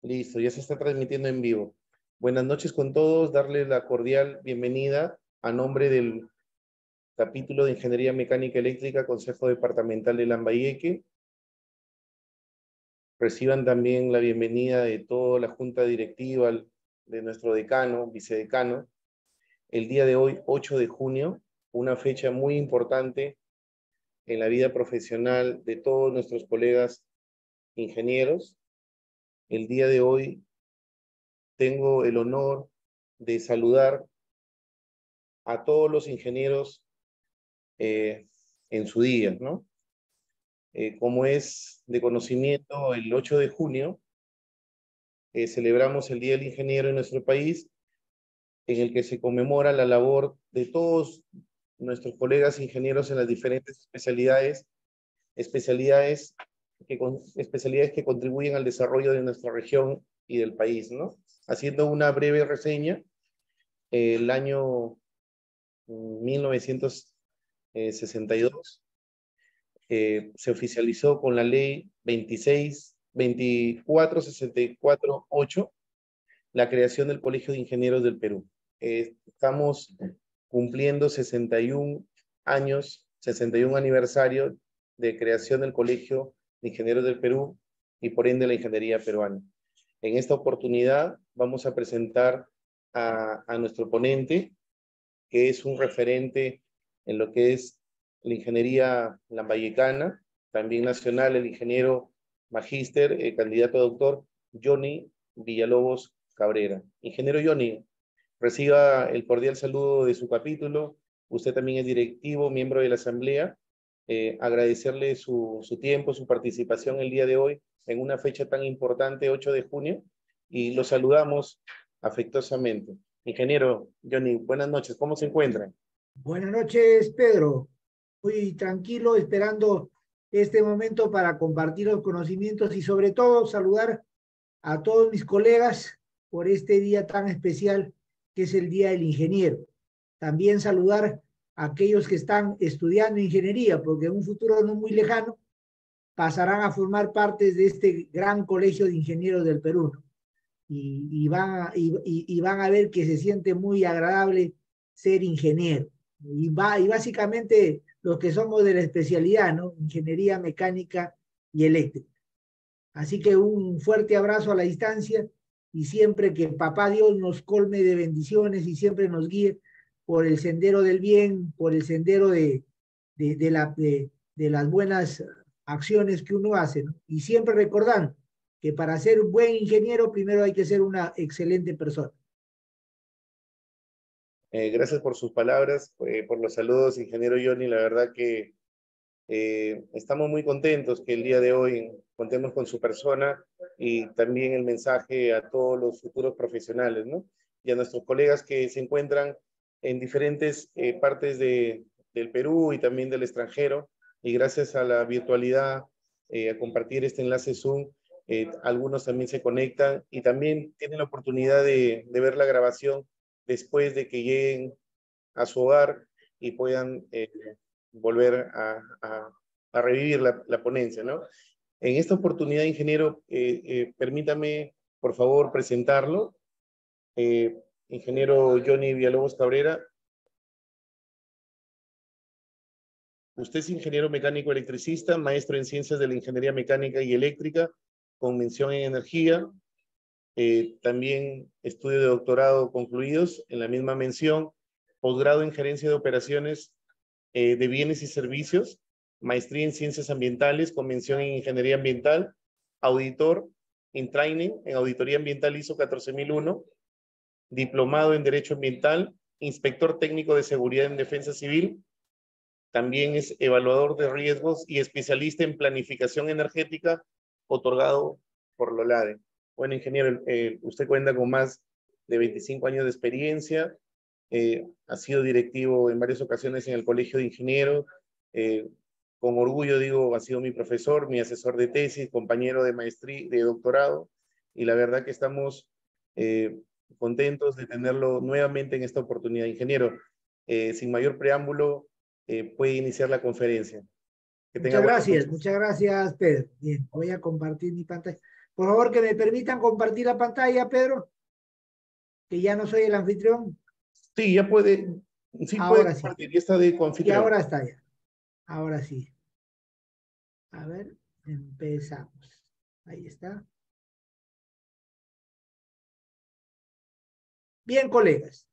Listo, ya se está transmitiendo en vivo. Buenas noches con todos, darle la cordial bienvenida a nombre del capítulo de Ingeniería Mecánica Eléctrica, Consejo Departamental de Lambayeque. Reciban también la bienvenida de toda la junta directiva, de nuestro decano, vicedecano. El día de hoy, 8 de junio, una fecha muy importante en la vida profesional de todos nuestros colegas ingenieros. El día de hoy tengo el honor de saludar a todos los ingenieros en su día, ¿no? Como es de conocimiento, el 8 de junio celebramos el Día del Ingeniero en nuestro país, en el que se conmemora la labor de todos nuestros colegas ingenieros en las diferentes especialidades que contribuyen al desarrollo de nuestra región y del país, ¿no? Haciendo una breve reseña, el año 1962 se oficializó con la ley 2464-8 la creación del Colegio de Ingenieros del Perú. Estamos cumpliendo 61 años, 61 aniversario de creación del Colegio de Ingenieros del Perú y por ende la ingeniería peruana. En esta oportunidad vamos a presentar a nuestro ponente, que es un referente en lo que es la ingeniería lambayecana, también nacional, el ingeniero magíster, candidato a doctor, Johnny Villalobos Cabrera. Ingeniero Johnny, reciba el cordial saludo de su capítulo. Usted también es directivo, miembro de la Asamblea. Agradecerle su tiempo, su participación el día de hoy en una fecha tan importante, 8 de junio, y lo saludamos afectuosamente. Ingeniero Johnny, buenas noches, ¿cómo se encuentra? Buenas noches, Pedro. Muy tranquilo, esperando este momento para compartir los conocimientos y sobre todo saludar a todos mis colegas por este día tan especial que es el Día del Ingeniero. También saludar a aquellos que están estudiando ingeniería, porque en un futuro no muy lejano pasarán a formar parte de este gran colegio de ingenieros del Perú, ¿no? Y van a ver que se siente muy agradable ser ingeniero. Y básicamente los que somos de la especialidad, ¿no? Ingeniería mecánica y eléctrica. Así que un fuerte abrazo a la distancia y siempre que Papá Dios nos colme de bendiciones y siempre nos guíe por el sendero del bien, por el sendero de las buenas acciones que uno hace, ¿no? Y siempre recordando que para ser un buen ingeniero primero hay que ser una excelente persona. Gracias por sus palabras, por los saludos, ingeniero Johnny. La verdad que estamos muy contentos que el día de hoy contemos con su persona y también el mensaje a todos los futuros profesionales, ¿no? Y a nuestros colegas que se encuentran en diferentes partes del Perú y también del extranjero. Y gracias a la virtualidad, a compartir este enlace Zoom, algunos también se conectan y también tienen la oportunidad de ver la grabación después de que lleguen a su hogar y puedan volver a revivir la ponencia, ¿no? En esta oportunidad, ingeniero, permítame, por favor, presentarlo. Ingeniero Johnny Villalobos Cabrera, usted es ingeniero mecánico electricista, maestro en ciencias de la ingeniería mecánica y eléctrica, con mención en energía. También estudio de doctorado concluidos en la misma mención, posgrado en gerencia de operaciones de bienes y servicios, maestría en ciencias ambientales con mención en ingeniería ambiental, auditor en training en auditoría ambiental ISO 14001, diplomado en derecho ambiental, inspector técnico de seguridad en defensa civil, también es evaluador de riesgos y especialista en planificación energética otorgado por LOLADE. Bueno, ingeniero, usted cuenta con más de 25 años de experiencia, ha sido directivo en varias ocasiones en el Colegio de Ingenieros, con orgullo digo, ha sido mi profesor, mi asesor de tesis, compañero de maestría, de doctorado, y la verdad que estamos contentos de tenerlo nuevamente en esta oportunidad. Ingeniero, sin mayor preámbulo, puede iniciar la conferencia. Que tenga buenas noches. Muchas gracias, Pedro. Bien, voy a compartir mi pantalla. Por favor, que me permitan compartir la pantalla, Pedro, que ya no soy el anfitrión. Sí, ya puede, sí puede Ahora sí. compartir, ya está de Y coanfitrión. ahora está ya. Ahora sí. A ver, empezamos. Ahí está. Bien, colegas.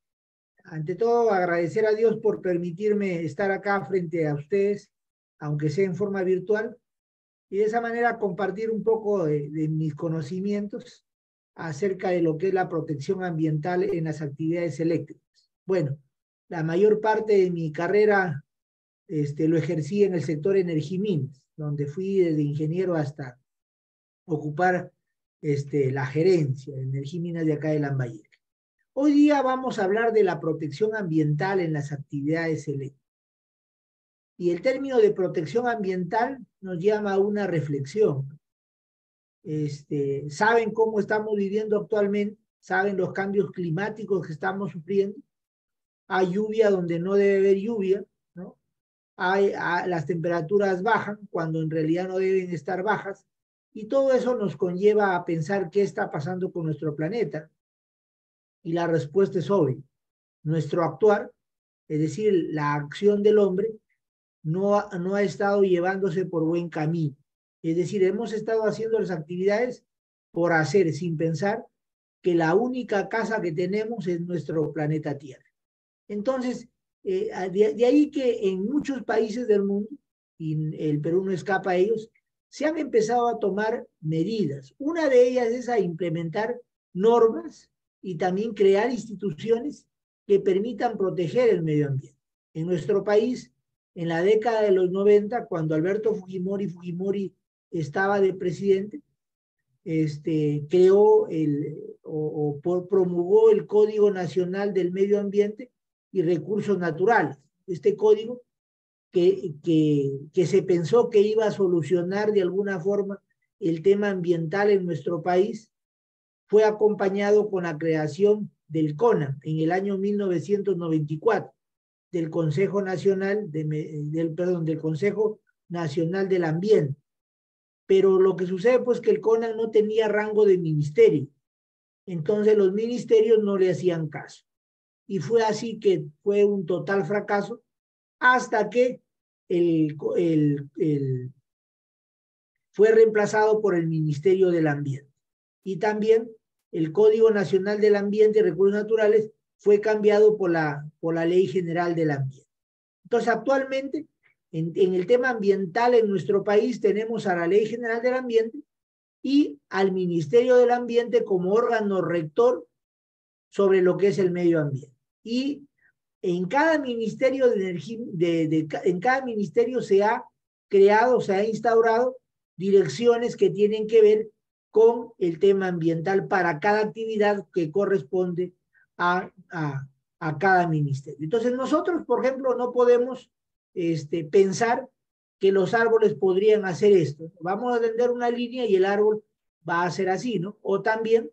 Ante todo, agradecer a Dios por permitirme estar acá frente a ustedes, aunque sea en forma virtual, y de esa manera compartir un poco de mis conocimientos acerca de lo que es la protección ambiental en las actividades eléctricas. Bueno, la mayor parte de mi carrera lo ejercí en el sector Energiminas, donde fui desde ingeniero hasta ocupar la gerencia de Energiminas de acá de Lambayeque. Hoy día vamos a hablar de la protección ambiental en las actividades eléctricas. Y el término de protección ambiental nos llama a una reflexión. ¿Saben cómo estamos viviendo actualmente? ¿Saben los cambios climáticos que estamos sufriendo? Hay lluvia donde no debe haber lluvia, ¿no? Las temperaturas bajan cuando en realidad no deben estar bajas, y todo eso nos conlleva a pensar qué está pasando con nuestro planeta. Y la respuesta es obvia. Nuestro actuar, es decir, la acción del hombre, no ha estado llevándose por buen camino. Es decir, hemos estado haciendo las actividades por hacer, sin pensar que la única casa que tenemos es nuestro planeta Tierra. Entonces, de ahí que en muchos países del mundo, y el Perú no escapa a ellos, se han empezado a tomar medidas. Una de ellas es a implementar normas y también crear instituciones que permitan proteger el medio ambiente. En nuestro país, en la década de los 90, cuando Alberto Fujimori estaba de presidente, creó promulgó el Código Nacional del Medio Ambiente y Recursos Naturales. Este código que se pensó que iba a solucionar de alguna forma el tema ambiental en nuestro país, fue acompañado con la creación del CONAM en el año 1994, del Consejo Nacional, del Consejo Nacional del Ambiente. Pero lo que sucede pues que el CONAM no tenía rango de ministerio, entonces los ministerios no le hacían caso. Y fue así que fue un total fracaso hasta que fue reemplazado por el Ministerio del Ambiente. Y también el Código Nacional del Ambiente y Recursos Naturales fue cambiado por la Ley General del Ambiente. Entonces, actualmente, en el tema ambiental en nuestro país tenemos a la Ley General del Ambiente y al Ministerio del Ambiente como órgano rector sobre lo que es el medio ambiente. Y en cada ministerio de energía, en cada ministerio se ha creado, se ha instaurado direcciones que tienen que ver con el tema ambiental para cada actividad que corresponde a cada ministerio. Entonces nosotros, por ejemplo, no podemos pensar que los árboles podrían hacer esto. Vamos a tender una línea y el árbol va a hacer así, ¿no? O también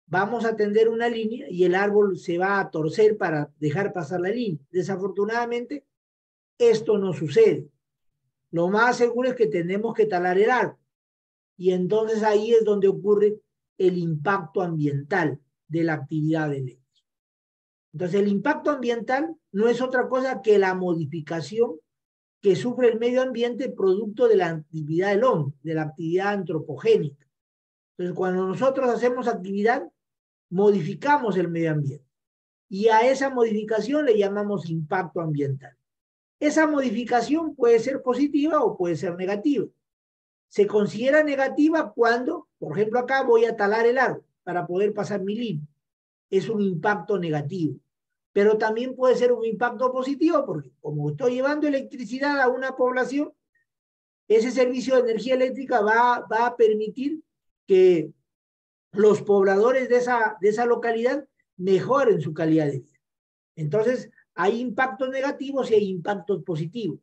vamos a tender una línea y el árbol se va a torcer para dejar pasar la línea. Desafortunadamente, esto no sucede. Lo más seguro es que tenemos que talar el árbol. Y entonces ahí es donde ocurre el impacto ambiental de la actividad eléctrica. Entonces el impacto ambiental no es otra cosa que la modificación que sufre el medio ambiente producto de la actividad del hombre, de la actividad antropogénica. Entonces cuando nosotros hacemos actividad, modificamos el medio ambiente. Y a esa modificación le llamamos impacto ambiental. Esa modificación puede ser positiva o puede ser negativa. Se considera negativa cuando, por ejemplo, acá voy a talar el árbol para poder pasar mi línea. Es un impacto negativo. Pero también puede ser un impacto positivo porque como estoy llevando electricidad a una población, ese servicio de energía eléctrica va a permitir que los pobladores de esa localidad mejoren su calidad de vida. Entonces, hay impactos negativos y hay impactos positivos.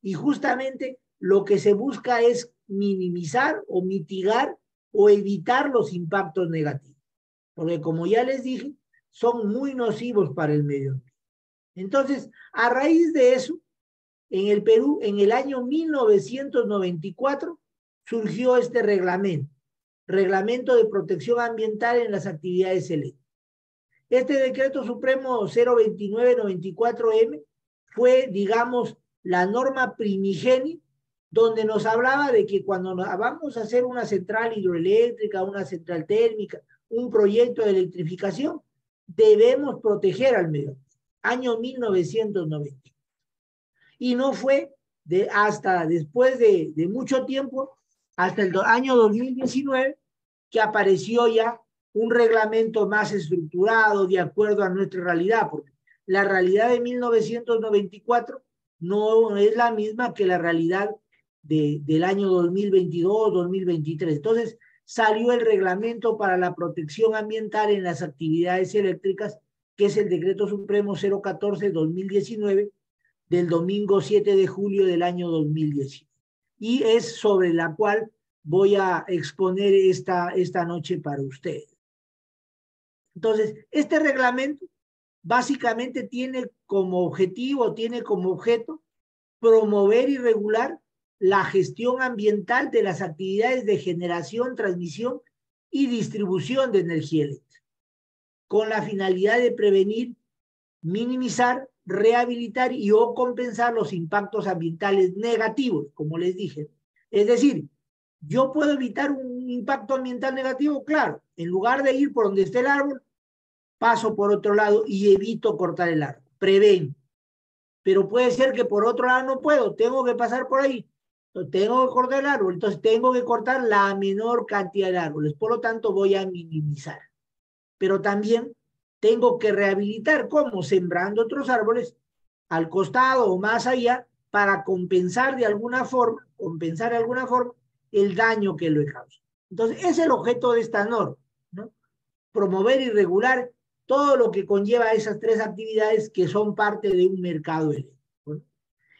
Y justamente lo que se busca es minimizar o mitigar o evitar los impactos negativos. Porque como ya les dije, son muy nocivos para el medio ambiente. Entonces, a raíz de eso, en el Perú, en el año 1994, surgió este reglamento, Reglamento de Protección Ambiental en las Actividades Eléctricas. Este decreto supremo 02994M fue, digamos, la norma primigenia donde nos hablaba de que cuando vamos a hacer una central hidroeléctrica, una central térmica, un proyecto de electrificación, debemos proteger al medio ambiente. Año 1990. Y no fue hasta después de mucho tiempo, hasta el año 2019, que apareció ya un reglamento más estructurado de acuerdo a nuestra realidad, porque la realidad de 1994 no es la misma que la realidad del año 2022, 2023. Entonces, salió el reglamento para la protección ambiental en las actividades eléctricas, que es el decreto supremo 014-2019 del domingo 7 de julio del año 2019. Y es sobre la cual voy a exponer esta noche para ustedes. Entonces, este reglamento básicamente tiene como objetivo, tiene como objeto promover y regular la gestión ambiental de las actividades de generación, transmisión y distribución de energía eléctrica, con la finalidad de prevenir, minimizar, rehabilitar y o compensar los impactos ambientales negativos, como les dije. Es decir, ¿yo puedo evitar un impacto ambiental negativo? Claro, en lugar de ir por donde esté el árbol, paso por otro lado y evito cortar el árbol. Prevén. Pero puede ser que por otro lado no puedo, tengo que pasar por ahí. Entonces, tengo que cortar el árbol, entonces tengo que cortar la menor cantidad de árboles. Por lo tanto, voy a minimizar. Pero también tengo que rehabilitar, ¿cómo? Sembrando otros árboles al costado o más allá para compensar de alguna forma, el daño que lo he causado. Entonces, ese es el objeto de esta norma, ¿no? Promover y regular todo lo que conlleva esas tres actividades que son parte de un mercado eléctrico, ¿no?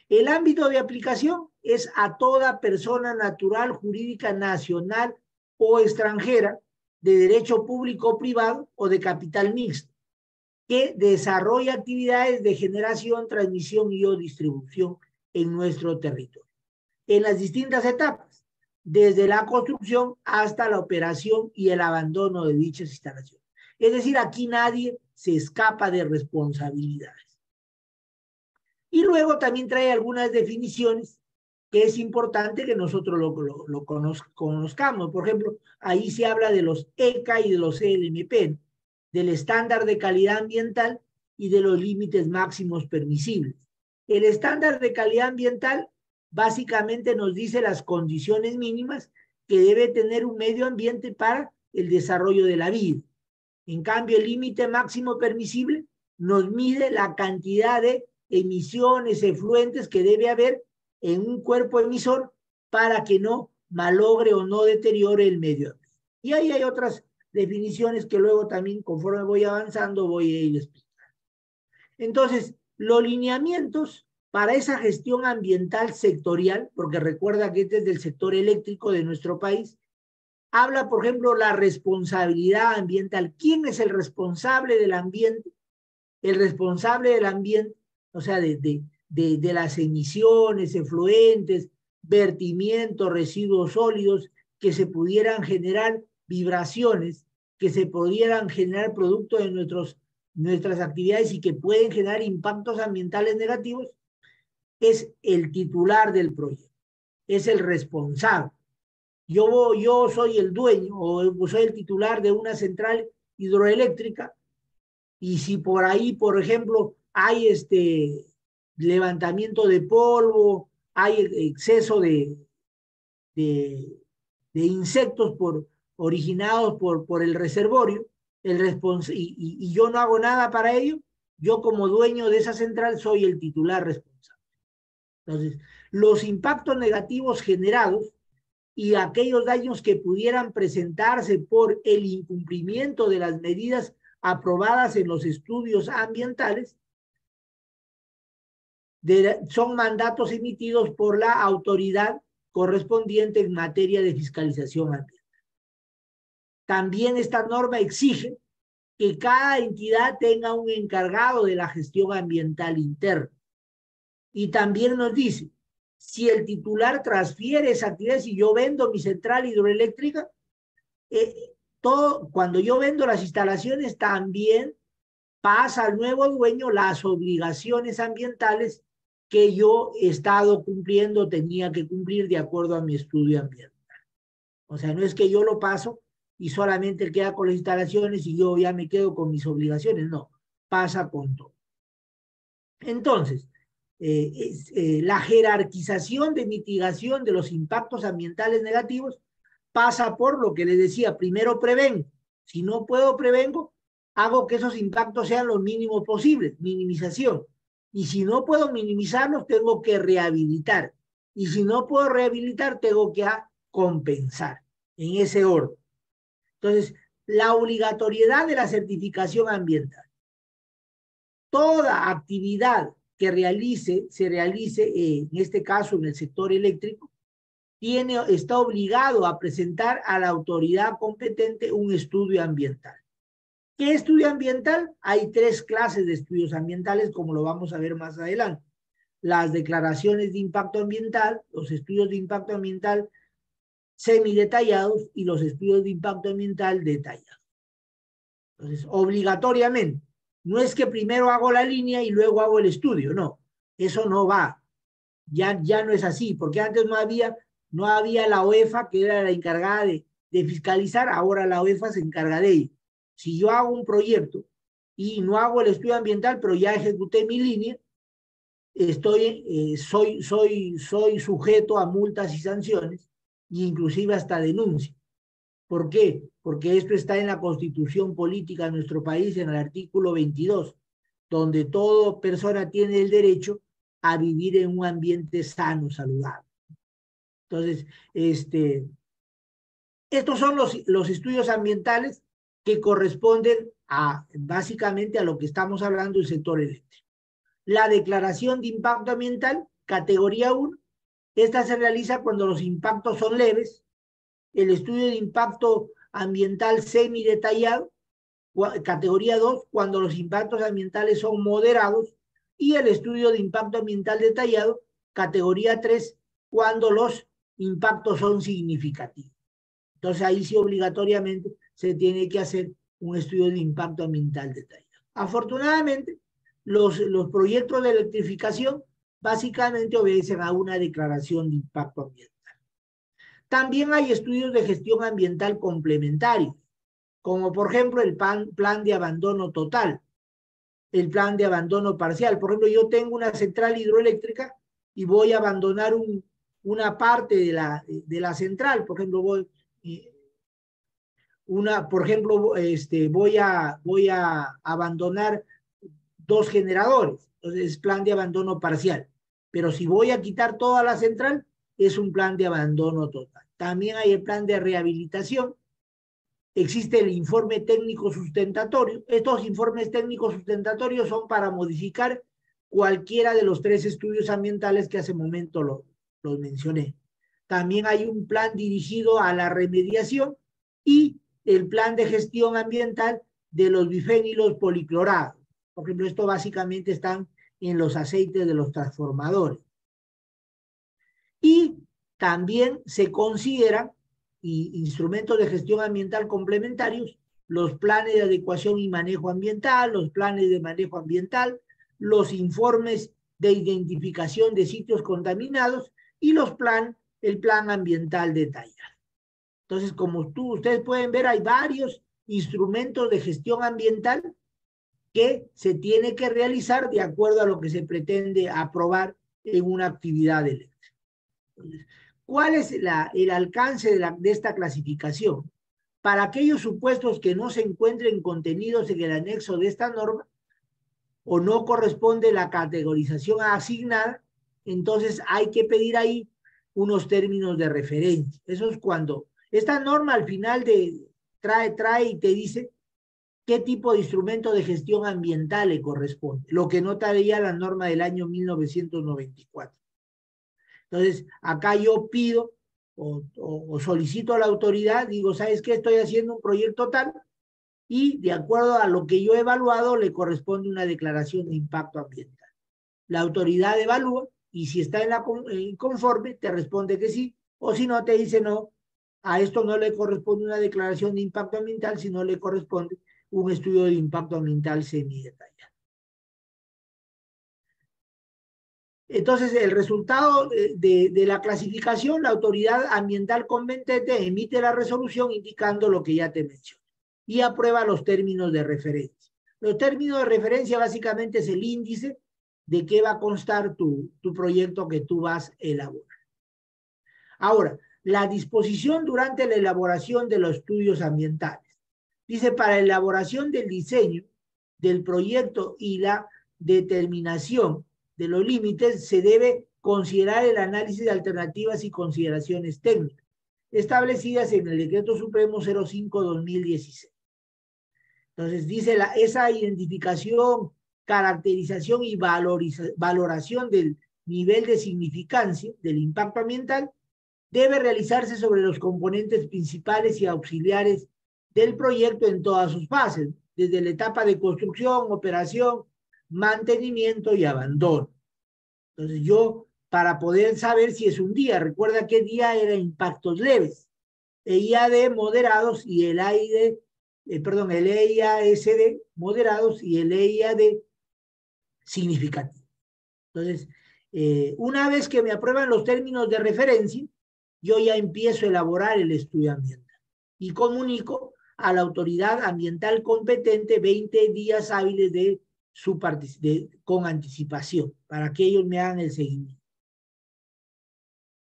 El ámbito de aplicación es a toda persona natural, jurídica, nacional o extranjera, de derecho público o privado o de capital mixto, que desarrolla actividades de generación, transmisión y o distribución en nuestro territorio, en las distintas etapas, desde la construcción hasta la operación y el abandono de dichas instalaciones. Es decir, aquí nadie se escapa de responsabilidades. Y luego también trae algunas definiciones que es importante que nosotros lo conozcamos. Por ejemplo, ahí se habla de los ECA y de los ELMP, del estándar de calidad ambiental y de los límites máximos permisibles. El estándar de calidad ambiental básicamente nos dice las condiciones mínimas que debe tener un medio ambiente para el desarrollo de la vida. En cambio, el límite máximo permisible nos mide la cantidad de emisiones, efluentes que debe haber en un cuerpo emisor para que no malogre o no deteriore el medio ambiente. Y ahí hay otras definiciones que luego también, conforme voy avanzando, voy a ir explicando. Entonces, los lineamientos para esa gestión ambiental sectorial, porque recuerda que este es del sector eléctrico de nuestro país, habla, por ejemplo, la responsabilidad ambiental. ¿Quién es el responsable del ambiente? El responsable del ambiente, o sea, de las emisiones, efluentes, vertimientos, residuos sólidos que se pudieran generar, vibraciones que se pudieran generar producto de nuestras actividades y que pueden generar impactos ambientales negativos, es el titular del proyecto, es el responsable. Yo soy el dueño o soy el titular de una central hidroeléctrica y si por ahí, por ejemplo, hay levantamiento de polvo, hay exceso de insectos originados por el reservorio, y yo no hago nada para ello, yo como dueño de esa central soy el titular responsable. Entonces, los impactos negativos generados y aquellos daños que pudieran presentarse por el incumplimiento de las medidas aprobadas en los estudios ambientales son mandatos emitidos por la autoridad correspondiente en materia de fiscalización ambiental. También esta norma exige que cada entidad tenga un encargado de la gestión ambiental interna. Y también nos dice, si el titular transfiere esa actividad, si yo vendo mi central hidroeléctrica, Cuando yo vendo las instalaciones, también pasa al nuevo dueño las obligaciones ambientales que yo he estado cumpliendo, tenía que cumplir de acuerdo a mi estudio ambiental. O sea, no es que yo lo paso y solamente él queda con las instalaciones y yo ya me quedo con mis obligaciones, no, pasa con todo. Entonces, la jerarquización de mitigación de los impactos ambientales negativos pasa por lo que les decía, primero prevengo. Si no puedo prevengo, hago que esos impactos sean los mínimos posibles, minimización. Y si no puedo minimizarlos, tengo que rehabilitar. Y si no puedo rehabilitar, tengo que compensar, en ese orden. Entonces, la obligatoriedad de la certificación ambiental. Toda actividad que se realice, en este caso en el sector eléctrico, está obligado a presentar a la autoridad competente un estudio ambiental. ¿Qué estudio ambiental? Hay 3 clases de estudios ambientales, como lo vamos a ver más adelante. Las declaraciones de impacto ambiental, los estudios de impacto ambiental semidetallados y los estudios de impacto ambiental detallados. Entonces, obligatoriamente, no es que primero hago la línea y luego hago el estudio, no, eso no va. Ya no es así, porque antes no había la OEFA, que era la encargada de fiscalizar, ahora la OEFA se encarga de ello. Si yo hago un proyecto y no hago el estudio ambiental, pero ya ejecuté mi línea, soy sujeto a multas y sanciones, e inclusive hasta denuncia. ¿Por qué? Porque esto está en la Constitución Política de nuestro país, en el artículo 22, donde toda persona tiene el derecho a vivir en un ambiente sano, saludable. Entonces, estos son los estudios ambientales que corresponden básicamente a lo que estamos hablando del sector eléctrico. La declaración de impacto ambiental, categoría 1, esta se realiza cuando los impactos son leves. El estudio de impacto ambiental semidetallado, categoría 2, cuando los impactos ambientales son moderados, y el estudio de impacto ambiental detallado, categoría 3, cuando los impactos son significativos. Entonces ahí sí obligatoriamente se tiene que hacer un estudio de impacto ambiental detallado. Afortunadamente, los proyectos de electrificación básicamente obedecen a una declaración de impacto ambiental. También hay estudios de gestión ambiental complementarios, como por ejemplo el plan de abandono total, el plan de abandono parcial. Por ejemplo, yo tengo una central hidroeléctrica y voy a abandonar una parte de la central. Por ejemplo, voy a abandonar 2 generadores. Entonces es plan de abandono parcial. Pero si voy a quitar toda la central, es un plan de abandono total. También hay el plan de rehabilitación. Existe el informe técnico sustentatorio. Estos informes técnicos sustentatorios son para modificar cualquiera de los 3 estudios ambientales que hace momento los mencioné. También hay un plan dirigido a la remediación y el plan de gestión ambiental de los bifenilos policlorados. Por ejemplo, esto básicamente están en los aceites de los transformadores. Y también se consideran instrumentos de gestión ambiental complementarios, los planes de adecuación y manejo ambiental, los planes de manejo ambiental, los informes de identificación de sitios contaminados y el plan ambiental detallado. Entonces, como ustedes pueden ver, hay varios instrumentos de gestión ambiental que se tiene que realizar de acuerdo a lo que se pretende aprobar en una actividad eléctrica. Entonces, ¿cuál es el alcance de esta clasificación? Para aquellos supuestos que no se encuentren contenidos en el anexo de esta norma o no corresponde la categorización asignada, entonces hay que pedir ahí unos términos de referencia. Eso es cuando esta norma al final trae y te dice qué tipo de instrumento de gestión ambiental le corresponde, lo que no traía la norma del año 1994. Entonces, acá yo pido o solicito a la autoridad, digo, ¿sabes qué? Estoy haciendo un proyecto tal y de acuerdo a lo que yo he evaluado le corresponde una declaración de impacto ambiental. La autoridad evalúa y si está conforme, te responde que sí, o si no, te dice no, A esto no le corresponde una declaración de impacto ambiental, sino le corresponde un estudio de impacto ambiental semidetallado. Entonces, el resultado de la clasificación, la autoridad ambiental competente emite la resolución indicando lo que ya te mencioné y aprueba los términos de referencia. Los términos de referencia básicamente es el índice de qué va a constar tu proyecto que tú vas a elaborar. Ahora, la disposición durante la elaboración de los estudios ambientales. Dice, para elaboración del diseño del proyecto y la determinación de los límites, se debe considerar el análisis de alternativas y consideraciones técnicas establecidas en el Decreto Supremo 05/2016. Entonces, dice esa identificación, caracterización y valoración del nivel de significancia del impacto ambiental debe realizarse sobre los componentes principales y auxiliares del proyecto en todas sus fases, desde la etapa de construcción, operación, mantenimiento y abandono. Entonces yo, para poder saber si es un día, recuerda que día era impactos leves, el IAD moderados y el el EIASD moderados y el EIAD significativo. Entonces, una vez que me aprueban los términos de referencia, yo ya empiezo a elaborar el estudio ambiental y comunico a la autoridad ambiental competente 20 días hábiles con anticipación para que ellos me hagan el seguimiento.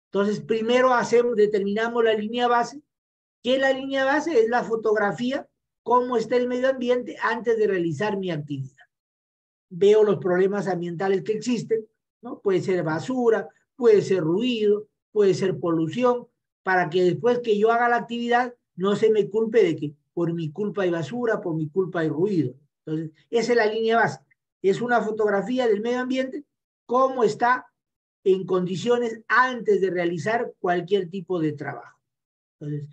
Entonces, primero determinamos la línea base. ¿Qué es la línea base? Es la fotografía, cómo está el medio ambiente antes de realizar mi actividad. Veo los problemas ambientales que existen, ¿no? Puede ser basura, puede ser ruido, puede ser polución, para que después que yo haga la actividad no se me culpe de que por mi culpa hay basura, por mi culpa hay ruido. Entonces, esa es la línea base. Es una fotografía del medio ambiente, cómo está en condiciones antes de realizar cualquier tipo de trabajo. Entonces,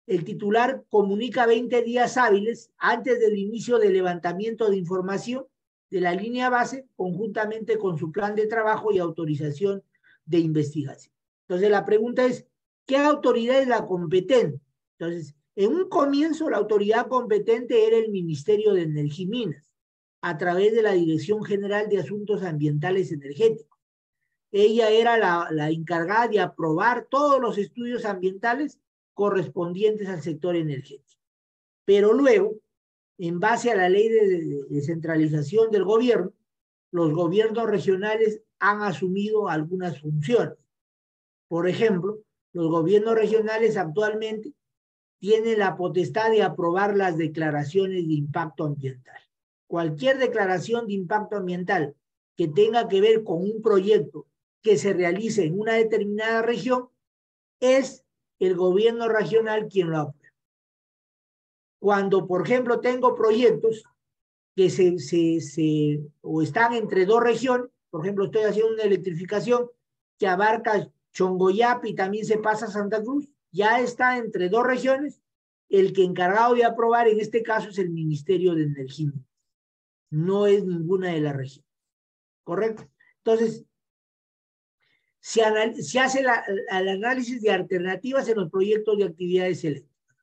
el titular comunica 20 días hábiles antes del inicio del levantamiento de información de la línea base, conjuntamente con su plan de trabajo y autorización de investigación. Entonces, la pregunta es, ¿qué autoridad es la competente? Entonces, en un comienzo, la autoridad competente era el Ministerio de Energía y Minas, a través de la Dirección General de Asuntos Ambientales Energéticos. Ella era la encargada de aprobar todos los estudios ambientales correspondientes al sector energético. Pero luego, en base a la ley de descentralización del gobierno, los gobiernos regionales han asumido algunas funciones. Por ejemplo, los gobiernos regionales actualmente tienen la potestad de aprobar las declaraciones de impacto ambiental. Cualquier declaración de impacto ambiental que tenga que ver con un proyecto que se realice en una determinada región, es el gobierno regional quien lo aprueba. Cuando, por ejemplo, tengo proyectos que o están entre dos regiones, por ejemplo, estoy haciendo una electrificación que abarca Chongoyapi y también se pasa a Santa Cruz, ya está entre dos regiones, el que encargado de aprobar en este caso es el Ministerio de Energía, no es ninguna de las regiones, ¿correcto? Entonces, se hace el análisis de alternativas en los proyectos de actividades eléctricas,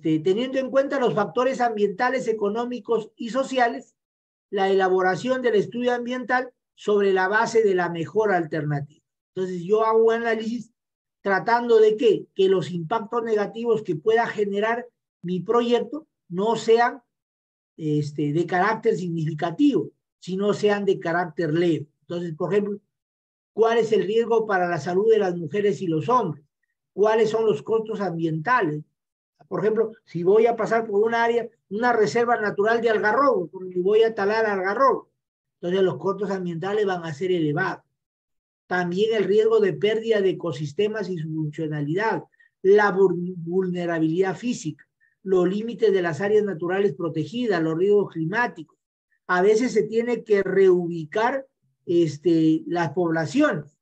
teniendo en cuenta los factores ambientales, económicos y sociales, la elaboración del estudio ambiental sobre la base de la mejor alternativa. Entonces yo hago un análisis tratando de que los impactos negativos que pueda generar mi proyecto no sean de carácter significativo, sino sean de carácter leve. Entonces, por ejemplo, ¿cuál es el riesgo para la salud de las mujeres y los hombres? ¿Cuáles son los costos ambientales? Por ejemplo, si voy a pasar por un área, una reserva natural de algarrobo, porque voy a talar algarrobo, entonces los costos ambientales van a ser elevados. También el riesgo de pérdida de ecosistemas y su funcionalidad, la vulnerabilidad física, los límites de las áreas naturales protegidas, los riesgos climáticos. A veces se tiene que reubicar las poblaciones.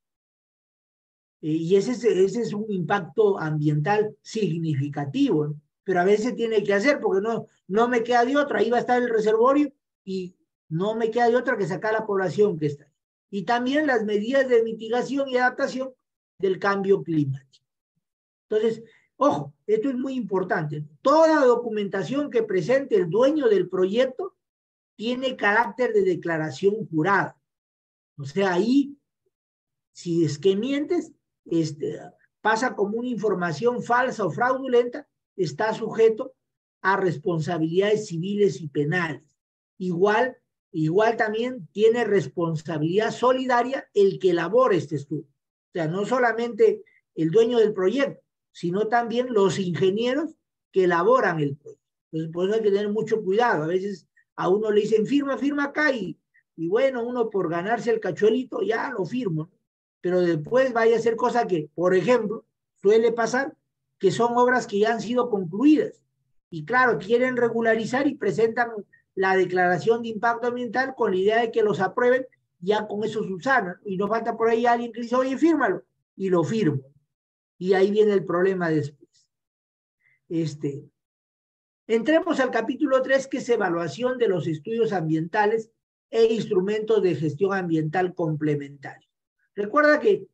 Y ese es un impacto ambiental significativo, ¿no? Pero a veces tiene que hacer porque no me queda de otra. Ahí va a estar el reservorio y no me queda de otra que sacar a la población que está ahí. Y también las medidas de mitigación y adaptación del cambio climático. Entonces, ojo, esto es muy importante. Toda documentación que presente el dueño del proyecto tiene carácter de declaración jurada. O sea, ahí, si es que mientes, pasa como una información falsa o fraudulenta, está sujeto a responsabilidades civiles y penales. Igual también tiene responsabilidad solidaria el que elabore este estudio. O sea, no solamente el dueño del proyecto, sino también los ingenieros que elaboran el proyecto. Entonces, por eso hay que tener mucho cuidado. A veces a uno le dicen, firma acá, y bueno, uno por ganarse el cachuelito ya lo firma. Pero después vaya a ser cosa que, por ejemplo, suele pasar, que son obras que ya han sido concluidas. Y claro, quieren regularizar y presentan la declaración de impacto ambiental con la idea de que los aprueben, ya con eso subsanan. Y no falta por ahí alguien que dice, oye, fírmalo, y lo firmo. Y ahí viene el problema después. Entremos al capítulo 3, que es evaluación de los estudios ambientales e instrumentos de gestión ambiental complementarios. Recuerda que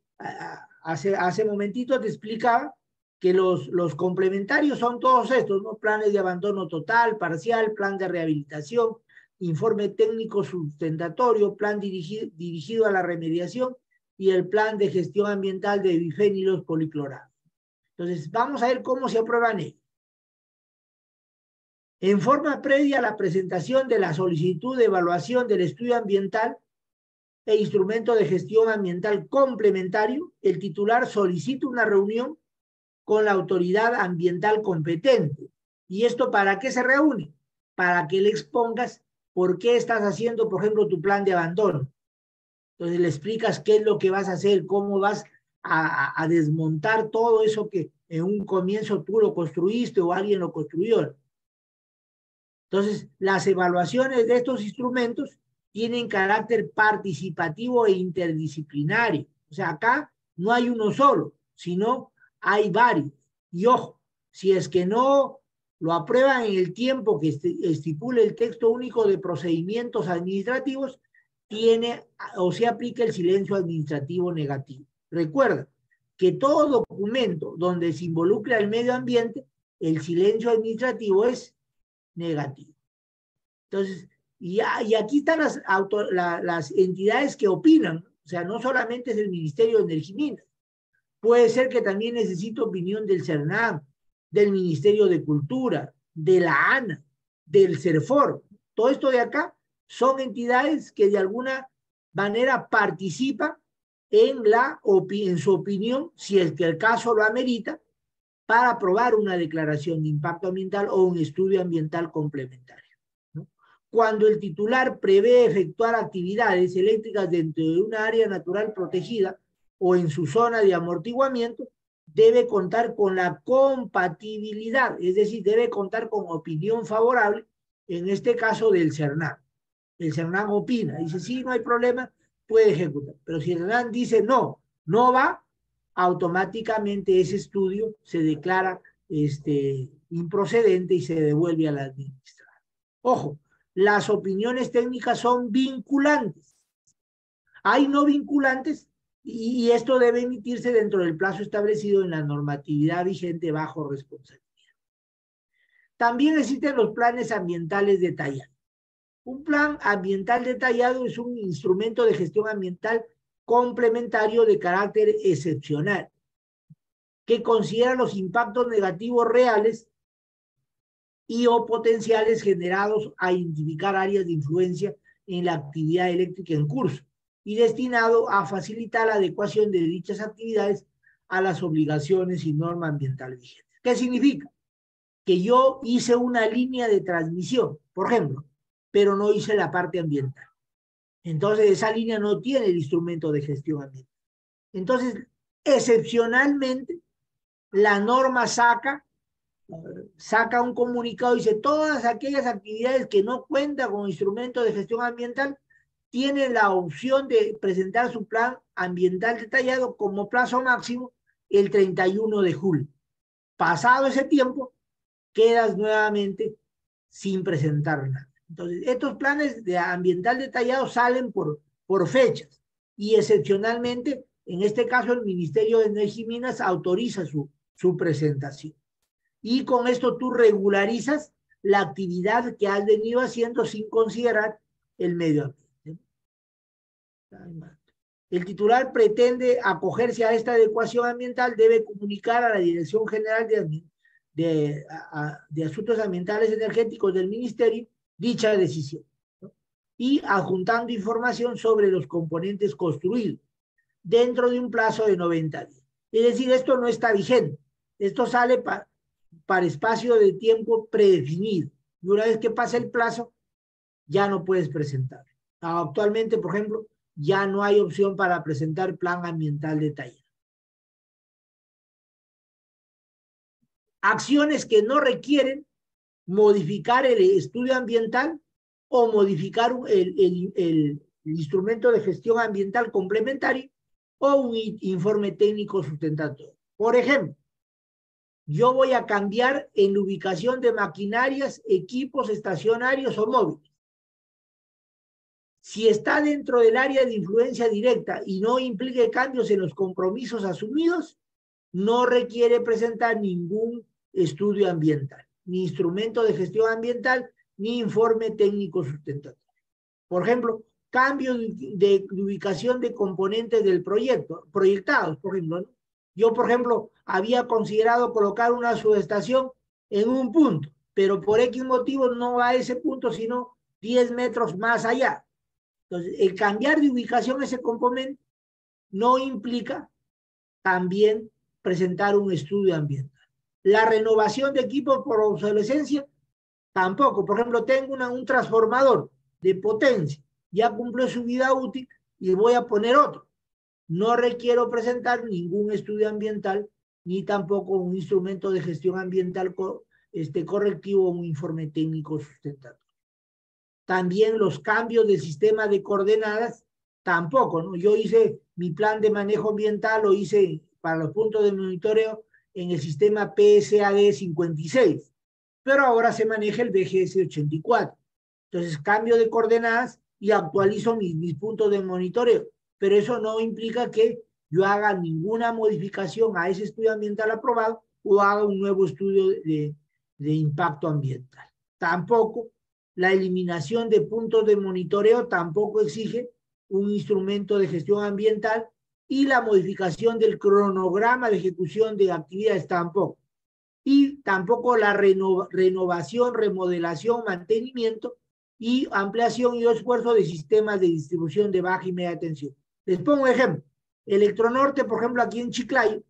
hace momentito te explicaba que los complementarios son todos estos, ¿no? Planes de abandono total, parcial, plan de rehabilitación, informe técnico sustentatorio, plan dirigido a la remediación y el plan de gestión ambiental de bifénilos policlorados. Entonces, vamos a ver cómo se aprueban ellos. En forma previa a la presentación de la solicitud de evaluación del estudio ambiental e instrumento de gestión ambiental complementario, el titular solicita una reunión con la autoridad ambiental competente. ¿Y esto para qué se reúne? Para que le expongas por qué estás haciendo, por ejemplo, tu plan de abandono. Entonces le explicas qué es lo que vas a hacer, cómo vas a desmontar todo eso que en un comienzo tú lo construiste o alguien lo construyó. Entonces, las evaluaciones de estos instrumentos tienen carácter participativo e interdisciplinario. O sea, acá no hay uno solo, sino hay varios. Y ojo, si es que no lo aprueban en el tiempo que estipule el texto único de procedimientos administrativos, tiene o se aplica el silencio administrativo negativo. Recuerda que todo documento donde se involucre al medio ambiente, el silencio administrativo es negativo. Entonces, y aquí están las entidades que opinan, o sea, no solamente es el Ministerio de Energía y Minas, puede ser que también necesite opinión del CERNAM, del Ministerio de Cultura, de la ANA, del CERFOR. Todo esto de acá son entidades que de alguna manera participan en su opinión, si es que el caso lo amerita, para aprobar una declaración de impacto ambiental o un estudio ambiental complementario, ¿no? Cuando el titular prevé efectuar actividades eléctricas dentro de una área natural protegida o en su zona de amortiguamiento, debe contar con la compatibilidad, es decir, debe contar con opinión favorable, en este caso del CERNAM. El CERNAM opina, dice, sí, no hay problema, puede ejecutar. Pero si el CERNAM dice no, no va, automáticamente ese estudio se declara improcedente y se devuelve al administrador. Ojo, las opiniones técnicas son vinculantes. Hay no vinculantes y esto debe emitirse dentro del plazo establecido en la normatividad vigente bajo responsabilidad. También existen los planes ambientales detallados. Un plan ambiental detallado es un instrumento de gestión ambiental complementario de carácter excepcional, que considera los impactos negativos reales y o potenciales generados a identificar áreas de influencia en la actividad eléctrica en curso y destinado a facilitar la adecuación de dichas actividades a las obligaciones y normas ambientales vigentes. ¿Qué significa? Que yo hice una línea de transmisión, por ejemplo, pero no hice la parte ambiental. Entonces, esa línea no tiene el instrumento de gestión ambiental. Entonces, excepcionalmente, la norma saca un comunicado y dice, todas aquellas actividades que no cuentan con instrumento de gestión ambiental tienen la opción de presentar su plan ambiental detallado como plazo máximo el 31 de julio. Pasado ese tiempo, quedas nuevamente sin presentar nada. Entonces, estos planes de ambiental detallado salen por fechas y excepcionalmente, en este caso, el Ministerio de Energía y Minas autoriza su su presentación. Y con esto tú regularizas la actividad que has venido haciendo sin considerar el medio ambiente. El titular pretende acogerse a esta adecuación ambiental, debe comunicar a la Dirección General de Asuntos Ambientales Energéticos del Ministerio dicha decisión, ¿no? Y adjuntando información sobre los componentes construidos dentro de un plazo de 90 días. Es decir, esto no está vigente, esto sale para espacio de tiempo predefinido. Y una vez que pase el plazo, ya no puedes presentar. Actualmente, por ejemplo, ya no hay opción para presentar plan ambiental detallado. Acciones que no requieren modificar el estudio ambiental o modificar el instrumento de gestión ambiental complementario o un informe técnico sustentatorio. Por ejemplo, yo voy a cambiar en la ubicación de maquinarias, equipos estacionarios o móviles. Si está dentro del área de influencia directa y no implique cambios en los compromisos asumidos, no requiere presentar ningún estudio ambiental, ni instrumento de gestión ambiental, ni informe técnico sustentatorio. Por ejemplo, cambio de ubicación de componentes del proyecto, proyectados, por ejemplo, ¿no? Yo, por ejemplo, había considerado colocar una subestación en un punto, pero por X motivo no a ese punto, sino 10 metros más allá. Entonces, el cambiar de ubicación ese componente no implica también presentar un estudio ambiental. La renovación de equipos por obsolescencia, tampoco. Por ejemplo, tengo un transformador de potencia, ya cumplió su vida útil y voy a poner otro. No requiero presentar ningún estudio ambiental, ni tampoco un instrumento de gestión ambiental correctivo o un informe técnico sustentatorio. También los cambios del sistema de coordenadas, tampoco, ¿no? Yo hice mi plan de manejo ambiental, lo hice para los puntos de monitoreo en el sistema PSAD 56, pero ahora se maneja el BGS 84. Entonces, cambio de coordenadas y actualizo mis puntos de monitoreo, pero eso no implica que yo haga ninguna modificación a ese estudio ambiental aprobado o haga un nuevo estudio de impacto ambiental. Tampoco la eliminación de puntos de monitoreo tampoco exige un instrumento de gestión ambiental y la modificación del cronograma de ejecución de actividades tampoco. Y tampoco la renovación, remodelación, mantenimiento y ampliación y esfuerzo de sistemas de distribución de baja y media tensión. Les pongo un ejemplo. Electronorte, por ejemplo, aquí en Chiclayo,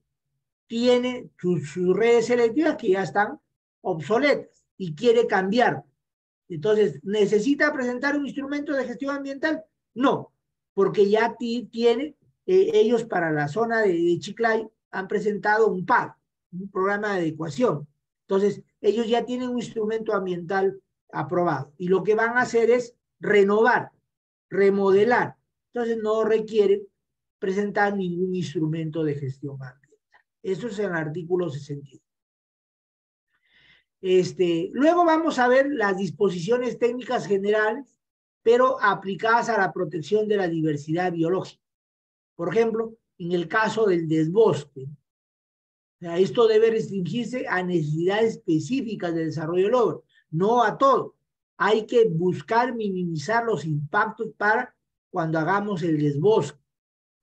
tiene sus redes eléctricas que ya están obsoletas y quiere cambiar. Entonces, ¿necesita presentar un instrumento de gestión ambiental? No, porque ya tiene, ellos para la zona de Chiclayo han presentado un PAD, un programa de adecuación. Entonces, ellos ya tienen un instrumento ambiental aprobado y lo que van a hacer es renovar, remodelar. Entonces, no requieren presentar ningún instrumento de gestión ambiental. Eso es en el artículo 62. Luego vamos a ver las disposiciones técnicas generales, pero aplicadas a la protección de la diversidad biológica. Por ejemplo, en el caso del desbosque, o sea, esto debe restringirse a necesidades específicas de desarrollo del logro, no a todo. Hay que buscar minimizar los impactos para cuando hagamos el desbosque,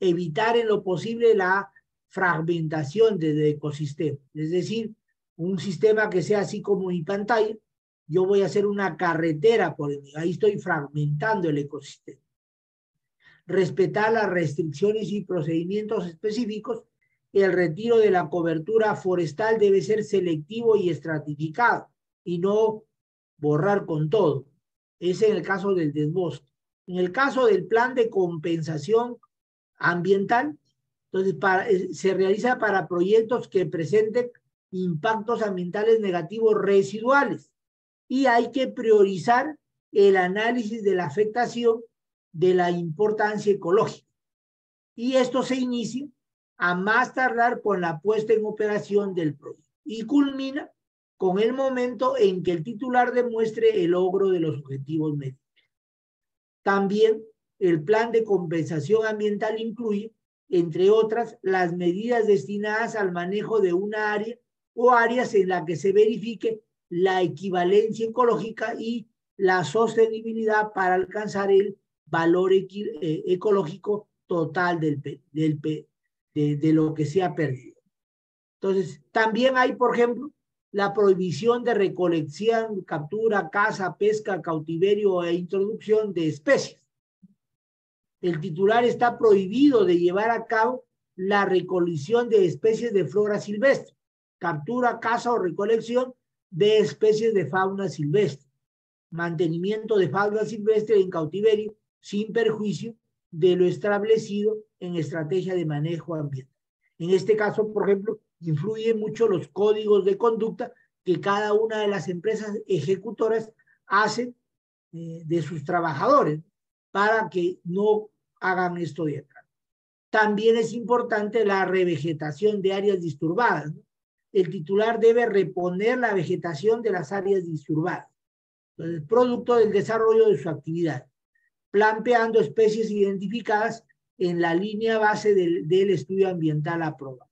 evitar en lo posible la fragmentación del ecosistema, es decir, un sistema que sea así como mi pantalla, yo voy a hacer una carretera por ahí estoy fragmentando el ecosistema. Respetar las restricciones y procedimientos específicos, el retiro de la cobertura forestal debe ser selectivo y estratificado y no borrar con todo. Ese es el caso del desbosque. En el caso del plan de compensación ambiental, entonces se realiza para proyectos que presenten impactos ambientales negativos residuales y hay que priorizar el análisis de la afectación de la importancia ecológica. Y esto se inicia a más tardar con la puesta en operación del proyecto y culmina con el momento en que el titular demuestre el logro de los objetivos medidos. También el plan de compensación ambiental incluye entre otras, las medidas destinadas al manejo de una área o áreas en la que se verifique la equivalencia ecológica y la sostenibilidad para alcanzar el valor ecológico total de lo que se ha perdido. Entonces, también hay, por ejemplo, la prohibición de recolección, captura, caza, pesca, cautiverio e introducción de especies. El titular está prohibido de llevar a cabo la recolección de especies de flora silvestre, captura, caza o recolección de especies de fauna silvestre, mantenimiento de fauna silvestre en cautiverio sin perjuicio de lo establecido en estrategia de manejo ambiental. En este caso, por ejemplo, influyen mucho los códigos de conducta que cada una de las empresas ejecutoras hacen de sus trabajadores para que no hagan esto de acá. También es importante la revegetación de áreas disturbadas, ¿no? El titular debe reponer la vegetación de las áreas disturbadas, el producto del desarrollo de su actividad, planteando especies identificadas en la línea base del estudio ambiental aprobado.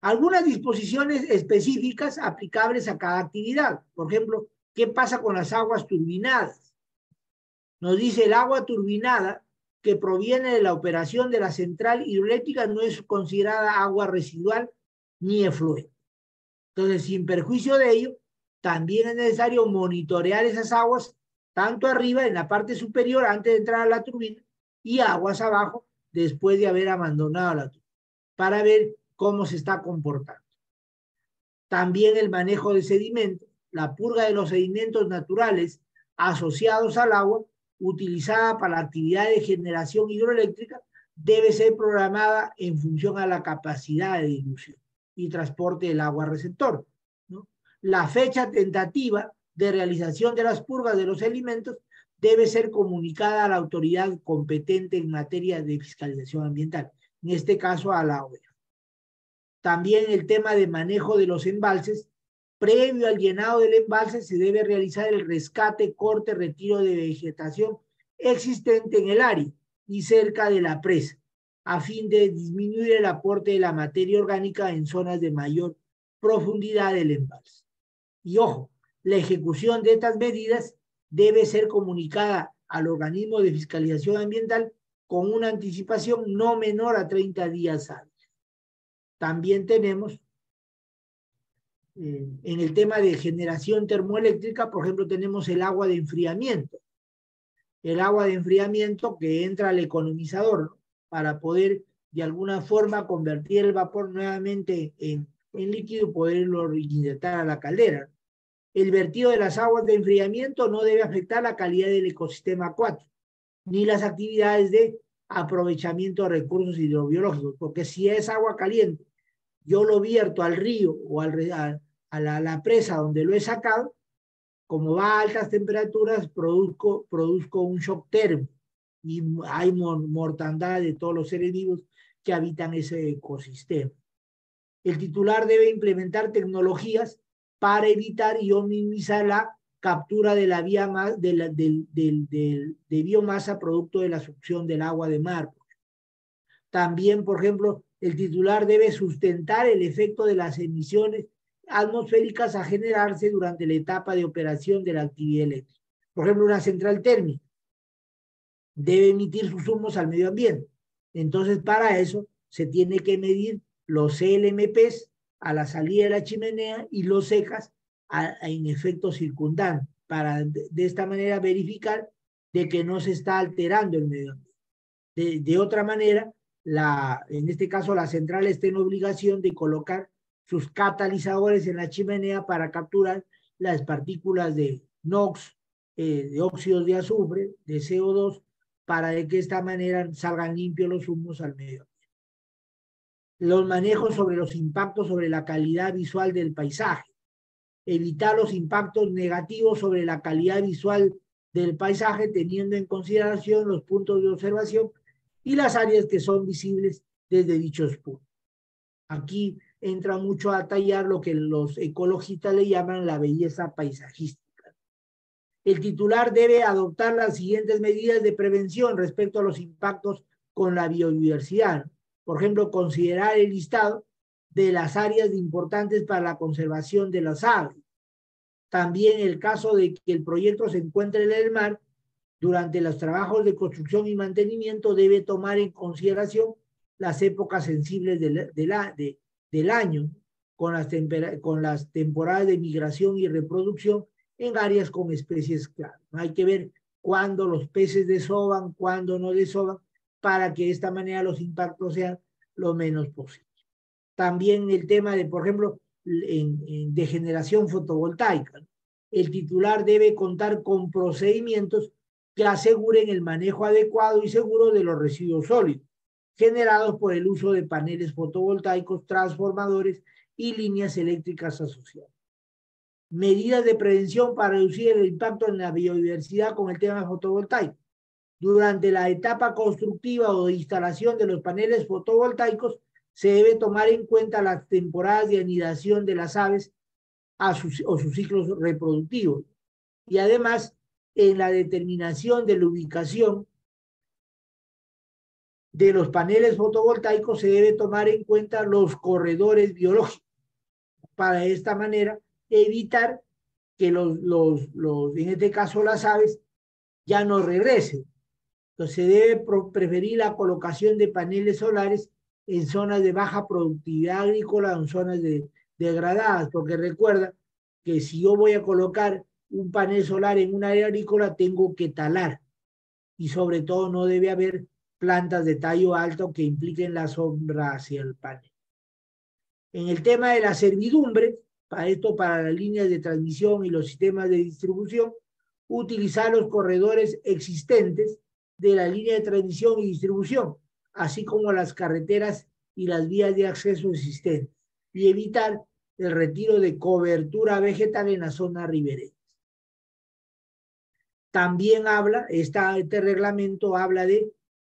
Algunas disposiciones específicas aplicables a cada actividad. Por ejemplo, ¿qué pasa con las aguas turbinadas? Nos dice el agua turbinada que proviene de la operación de la central hidroeléctrica no es considerada agua residual ni efluente. Entonces, sin perjuicio de ello, también es necesario monitorear esas aguas, tanto arriba, en la parte superior, antes de entrar a la turbina, y aguas abajo, después de haber abandonado la turbina, para ver cómo se está comportando. También el manejo de sedimentos, la purga de los sedimentos naturales asociados al agua, utilizada para la actividad de generación hidroeléctrica, debe ser programada en función a la capacidad de dilución y transporte del agua receptor, ¿no? La fecha tentativa de realización de las purgas de los sedimentos debe ser comunicada a la autoridad competente en materia de fiscalización ambiental, en este caso a la OEA. También el tema de manejo de los embalses. Previo al llenado del embalse se debe realizar el rescate, corte, retiro de vegetación existente en el área y cerca de la presa, a fin de disminuir el aporte de la materia orgánica en zonas de mayor profundidad del embalse. Y ojo, la ejecución de estas medidas debe ser comunicada al organismo de fiscalización ambiental con una anticipación no menor a 30 días hábiles. También tenemos en el tema de generación termoeléctrica, por ejemplo, tenemos el agua de enfriamiento. El agua de enfriamiento que entra al economizador, ¿no? Para poder de alguna forma convertir el vapor nuevamente en líquido y poderlo inyectar a la caldera. El vertido de las aguas de enfriamiento no debe afectar la calidad del ecosistema acuático, ni las actividades de aprovechamiento de recursos hidrobiológicos, porque si es agua caliente, yo lo vierto al río o a la presa donde lo he sacado, como va a altas temperaturas, produzco un shock térmico y hay mortandad de todos los seres vivos que habitan ese ecosistema. El titular debe implementar tecnologías para evitar y minimizar la captura de la biomasa producto de la succión del agua de mar. También, por ejemplo, el titular debe sustentar el efecto de las emisiones atmosféricas a generarse durante la etapa de operación de la actividad eléctrica. Por ejemplo, una central térmica debe emitir sus humos al medio ambiente. Entonces, para eso se tiene que medir los CLMPs a la salida de la chimenea y los secas en efecto circundante, para de esta manera verificar de que no se está alterando el medio ambiente. De otra manera, en este caso la central está en obligación de colocar sus catalizadores en la chimenea para capturar las partículas de NOx, de óxidos de azufre, de CO2, para de que de esta manera salgan limpios los humos al medio ambiente. Los manejos sobre los impactos sobre la calidad visual del paisaje. Evitar los impactos negativos sobre la calidad visual del paisaje teniendo en consideración los puntos de observación y las áreas que son visibles desde dichos puntos. Aquí entra mucho a tallar lo que los ecologistas le llaman la belleza paisajística. El titular debe adoptar las siguientes medidas de prevención respecto a los impactos con la biodiversidad. Por ejemplo, considerar el listado de las áreas importantes para la conservación de las aves. También el caso de que el proyecto se encuentre en el mar, durante los trabajos de construcción y mantenimiento debe tomar en consideración las épocas sensibles del año, con las temporadas de migración y reproducción en áreas con especies clave. Hay que ver cuándo los peces desovan, cuándo no desovan, para que de esta manera los impactos sean lo menos posible. También el tema de, por ejemplo, de generación fotovoltaica, ¿no? El titular debe contar con procedimientos que aseguren el manejo adecuado y seguro de los residuos sólidos generados por el uso de paneles fotovoltaicos, transformadores y líneas eléctricas asociadas. Medidas de prevención para reducir el impacto en la biodiversidad con el tema fotovoltaico. Durante la etapa constructiva o de instalación de los paneles fotovoltaicos, se debe tomar en cuenta las temporadas de anidación de las aves o sus ciclos reproductivos. Y además, en la determinación de la ubicación de los paneles fotovoltaicos se debe tomar en cuenta los corredores biológicos, para de esta manera evitar que en este caso las aves ya no regresen. Entonces se debe preferir la colocación de paneles solares en zonas de baja productividad agrícola o en zonas degradadas, porque recuerda que si yo voy a colocar un panel solar en un área agrícola, tengo que talar, y sobre todo no debe haber plantas de tallo alto que impliquen la sombra hacia el panel. En el tema de la servidumbre, para las líneas de transmisión y los sistemas de distribución, utilizar los corredores existentes de la línea de transmisión y distribución, así como las carreteras y las vías de acceso existentes, y evitar el retiro de cobertura vegetal en las zonas ribereñas. También este reglamento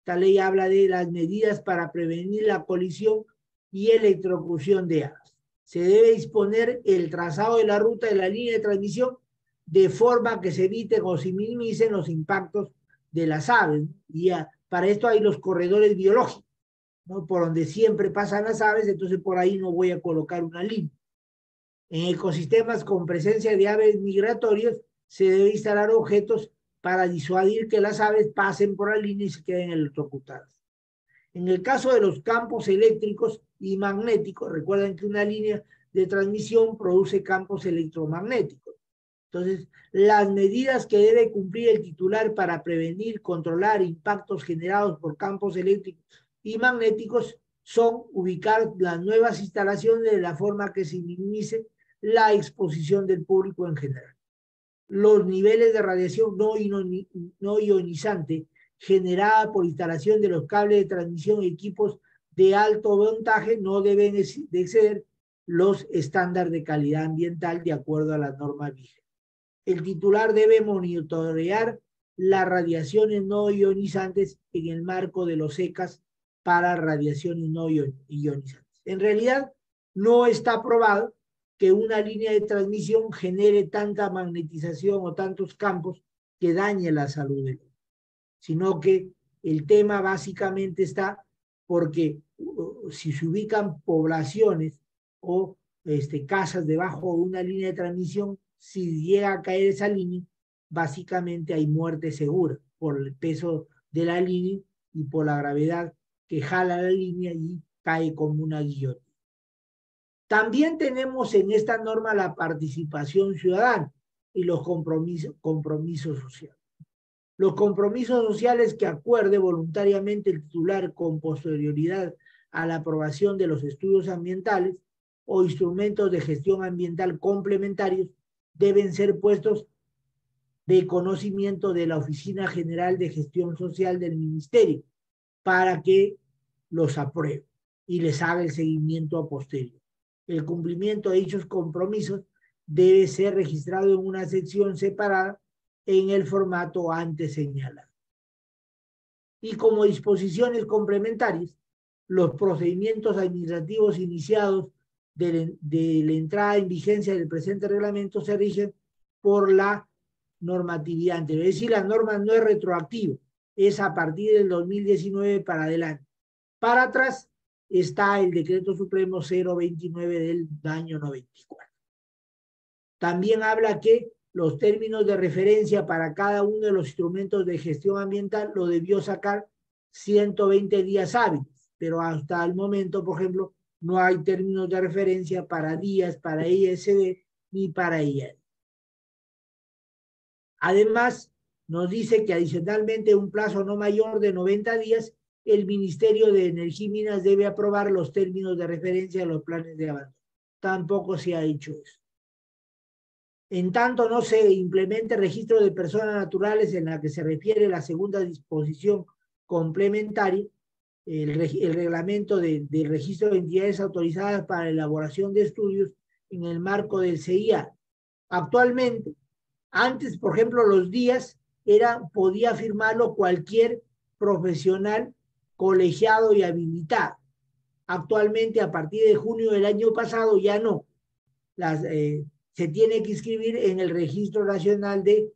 esta ley habla de las medidas para prevenir la colisión y electrocución de aves. Se debe disponer el trazado de la ruta de la línea de transmisión de forma que se eviten o se minimicen los impactos de las aves. Y para esto hay los corredores biológicos, ¿no? Por donde siempre pasan las aves, entonces por ahí no voy a colocar una línea. En ecosistemas con presencia de aves migratorias se debe instalar objetos para disuadir que las aves pasen por la línea y se queden electrocutadas. En el caso de los campos eléctricos y magnéticos, recuerden que una línea de transmisión produce campos electromagnéticos. Entonces, las medidas que debe cumplir el titular para prevenir, controlar impactos generados por campos eléctricos y magnéticos son ubicar las nuevas instalaciones de la forma que se minimice la exposición del público en general. Los niveles de radiación no ionizante generada por instalación de los cables de transmisión y equipos de alto voltaje no deben exceder los estándares de calidad ambiental de acuerdo a las normas vigentes. El titular debe monitorear las radiaciones no ionizantes en el marco de los ECAS para radiaciones no ionizantes. En realidad, no está probado que una línea de transmisión genere tanta magnetización o tantos campos que dañe la salud del hombre, sino que el tema básicamente está porque si se ubican poblaciones o casas debajo de una línea de transmisión, si llega a caer esa línea, básicamente hay muerte segura por el peso de la línea y por la gravedad que jala la línea y cae como una guillotina. También tenemos en esta norma la participación ciudadana y los compromisos sociales. Los compromisos sociales que acuerde voluntariamente el titular con posterioridad a la aprobación de los estudios ambientales o instrumentos de gestión ambiental complementarios deben ser puestos de conocimiento de la Oficina General de Gestión Social del Ministerio para que los apruebe y les haga el seguimiento a posteriori. El cumplimiento de dichos compromisos debe ser registrado en una sección separada en el formato antes señalado. Y como disposiciones complementarias, los procedimientos administrativos iniciados de la entrada en vigencia del presente reglamento se rigen por la normatividad anterior. Es decir, la norma no es retroactiva, es a partir del 2019 para adelante. Para atrás está el Decreto Supremo 029 del año 94. También habla que los términos de referencia para cada uno de los instrumentos de gestión ambiental lo debió sacar 120 días hábiles, pero hasta el momento, por ejemplo, no hay términos de referencia para días, para ISD ni para IAD. Además, nos dice que adicionalmente un plazo no mayor de 90 días, el Ministerio de Energía y Minas debe aprobar los términos de referencia a los planes de abandono. Tampoco se ha hecho eso. En tanto no se implemente el registro de personas naturales en la que se refiere la segunda disposición complementaria, el reglamento del registro de entidades autorizadas para la elaboración de estudios en el marco del CIA. Actualmente, antes, por ejemplo, los días podía firmarlo cualquier profesional colegiado y habilitado. Actualmente, a partir de junio del año pasado, ya no. Se tiene que inscribir en el Registro Nacional de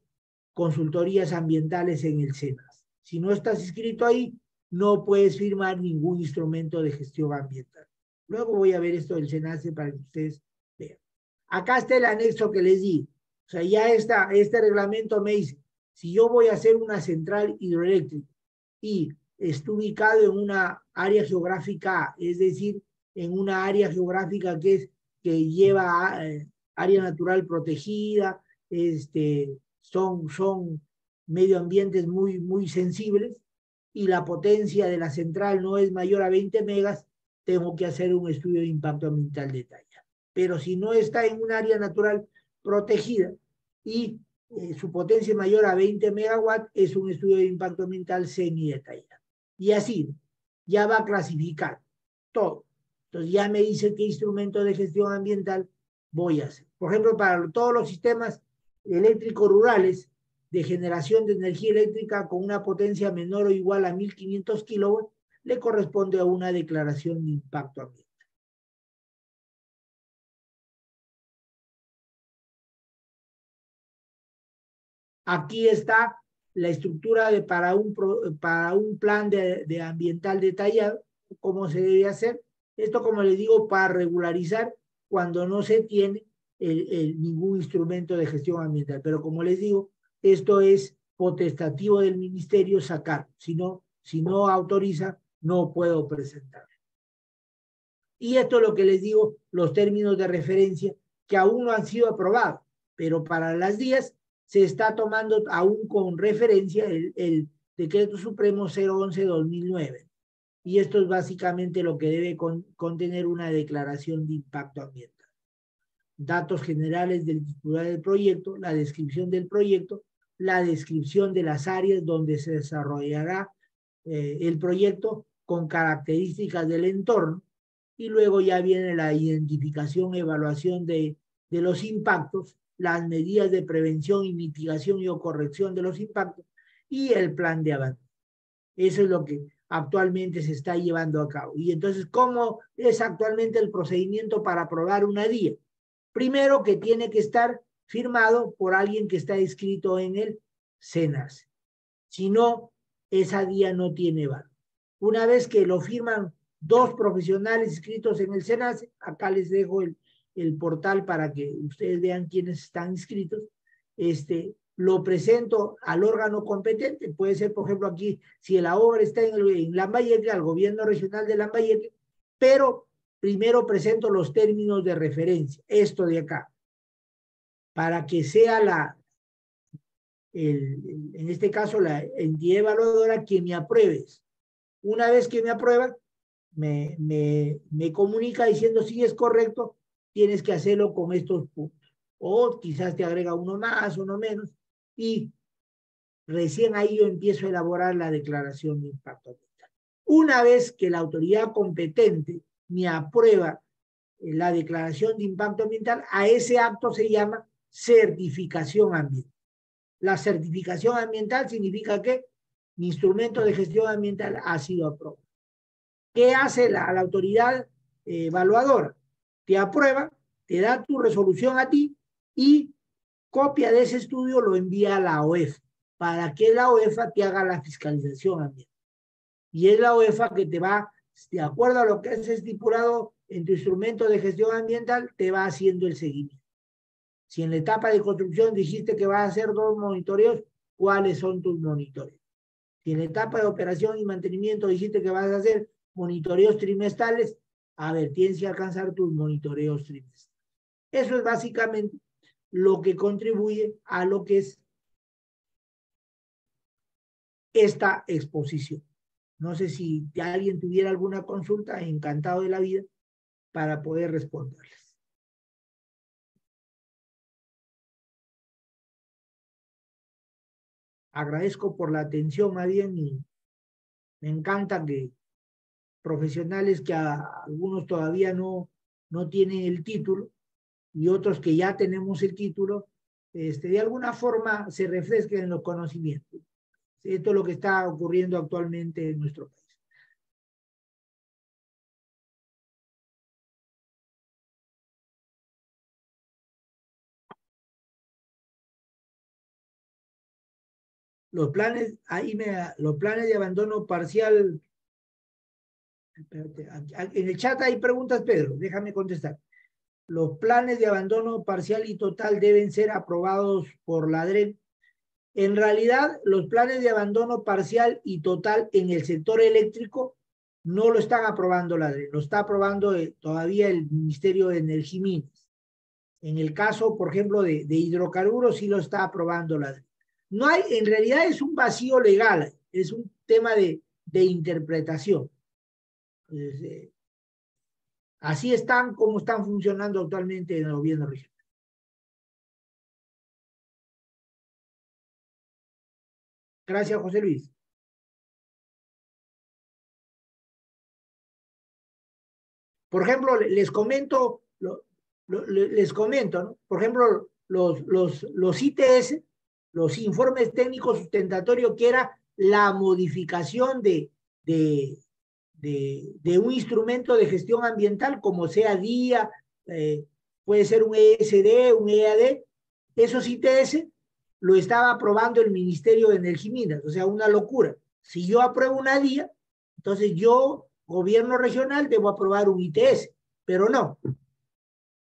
Consultorías Ambientales en el SENAS. Si no estás inscrito ahí, no puedes firmar ningún instrumento de gestión ambiental. Luego voy a ver esto del SENAS para que ustedes vean. Acá está el anexo que les di. O sea, ya este reglamento me dice, si yo voy a hacer una central hidroeléctrica y está ubicado en una área geográfica A, es decir, en una área geográfica que lleva área natural protegida, son medio ambientes muy, muy sensibles, y la potencia de la central no es mayor a 20 megas, tengo que hacer un estudio de impacto ambiental detallado. Pero si no está en un área natural protegida y su potencia es mayor a 20 megawatts, es un estudio de impacto ambiental semi-detallado. Y así, ya va a clasificar todo. Entonces ya me dice qué instrumento de gestión ambiental voy a hacer. Por ejemplo, para todos los sistemas eléctricos rurales de generación de energía eléctrica con una potencia menor o igual a 1500 kilowatts, le corresponde a una declaración de impacto ambiental. Aquí está la estructura para un plan de ambiental detallado, cómo se debe hacer. Esto, como les digo, para regularizar cuando no se tiene ningún instrumento de gestión ambiental. Pero como les digo, esto es potestativo del ministerio sacar. Si no autoriza, no puedo presentar. Y esto es lo que les digo, los términos de referencia que aún no han sido aprobados, pero para las 10 se está tomando aún con referencia el Decreto Supremo 011-2009. Y esto es básicamente lo que debe contener una declaración de impacto ambiental. Datos generales del titular del proyecto, la descripción del proyecto, la descripción de las áreas donde se desarrollará el proyecto con características del entorno, y luego ya viene la identificación y evaluación de los impactos, las medidas de prevención y mitigación y o corrección de los impactos y el plan de avance. Eso es lo que actualmente se está llevando a cabo. Y entonces, ¿cómo es actualmente el procedimiento para aprobar una DIA? Primero, que tiene que estar firmado por alguien que está inscrito en el SENAS. Si no, esa DIA no tiene valor. Una vez que lo firman 2 profesionales inscritos en el SENAS, acá les dejo el portal para que ustedes vean quiénes están inscritos, lo presento al órgano competente. Puede ser, por ejemplo, aquí, si la obra está en Lambayeque, al gobierno regional de Lambayeque, pero primero presento los términos de referencia, esto de acá, para que sea en este caso la entidad evaluadora quien me apruebe. Una vez que me aprueba, me comunica diciendo si es correcto, tienes que hacerlo con estos puntos. O quizás te agrega uno más, uno menos, y recién ahí yo empiezo a elaborar la declaración de impacto ambiental. Una vez que la autoridad competente me aprueba la declaración de impacto ambiental, a ese acto se llama certificación ambiental. La certificación ambiental significa que mi instrumento de gestión ambiental ha sido aprobado. ¿Qué hace la autoridad evaluadora? Te aprueba, te da tu resolución a ti y copia de ese estudio lo envía a la OEF. para que la OEFA te haga la fiscalización ambiental. Y es la OEFA que te va, de acuerdo a lo que es estipulado en tu instrumento de gestión ambiental, te va haciendo el seguimiento. Si en la etapa de construcción dijiste que vas a hacer 2 monitoreos, ¿cuáles son tus monitoreos? Si en la etapa de operación y mantenimiento dijiste que vas a hacer monitoreos trimestrales, a ver, tienes que alcanzar tus monitoreos trimestrales. Eso es básicamente lo que contribuye a lo que es esta exposición. No sé si alguien tuviera alguna consulta, encantado de la vida para poder responderles. Agradezco por la atención, más bien, y me encanta que profesionales que algunos todavía no tienen el título y otros que ya tenemos el título, de alguna forma se refresquen en los conocimientos. Esto es lo que está ocurriendo actualmente en nuestro país. Los planes, los planes de abandono parcial. Espérate, en el chat hay preguntas, Pedro, déjame contestar. Los planes de abandono parcial y total deben ser aprobados por la DREN. En realidad, los planes de abandono parcial y total en el sector eléctrico no lo están aprobando la DREN, lo está aprobando todavía el Ministerio de Energía y Minas. En el caso, por ejemplo, de hidrocarburos, sí lo está aprobando la DREN. No hay, en realidad es un vacío legal, es un tema de interpretación. Entonces, así están como están funcionando actualmente en el gobierno regional. Gracias, José Luis. Por ejemplo, les comento, ¿no? Por ejemplo, los ITS, los informes técnicos sustentatorios, que era la modificación de un instrumento de gestión ambiental, como sea DIA, puede ser un ESD, un EAD, esos ITS lo estaba aprobando el Ministerio de Energía y Minas, o sea, una locura. Si yo apruebo una DIA, entonces yo, gobierno regional, debo aprobar un ITS, pero no.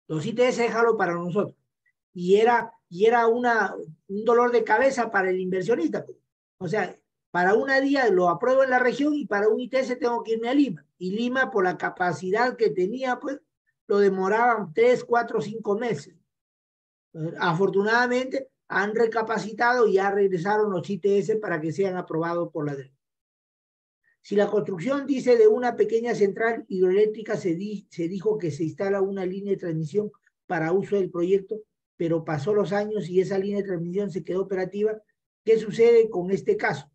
Los ITS déjalo para nosotros. Y era un dolor de cabeza para el inversionista. O sea, para una DIA lo apruebo en la región y para un ITS tengo que irme a Lima. Y Lima, por la capacidad que tenía, pues, lo demoraban 3, 4, 5 meses. Afortunadamente, han recapacitado y ya regresaron los ITS para que sean aprobados por la DREN. Si la construcción dice de una pequeña central hidroeléctrica, se dijo que se instala una línea de transmisión para uso del proyecto, pero pasó los años y esa línea de transmisión se quedó operativa. ¿Qué sucede con este caso?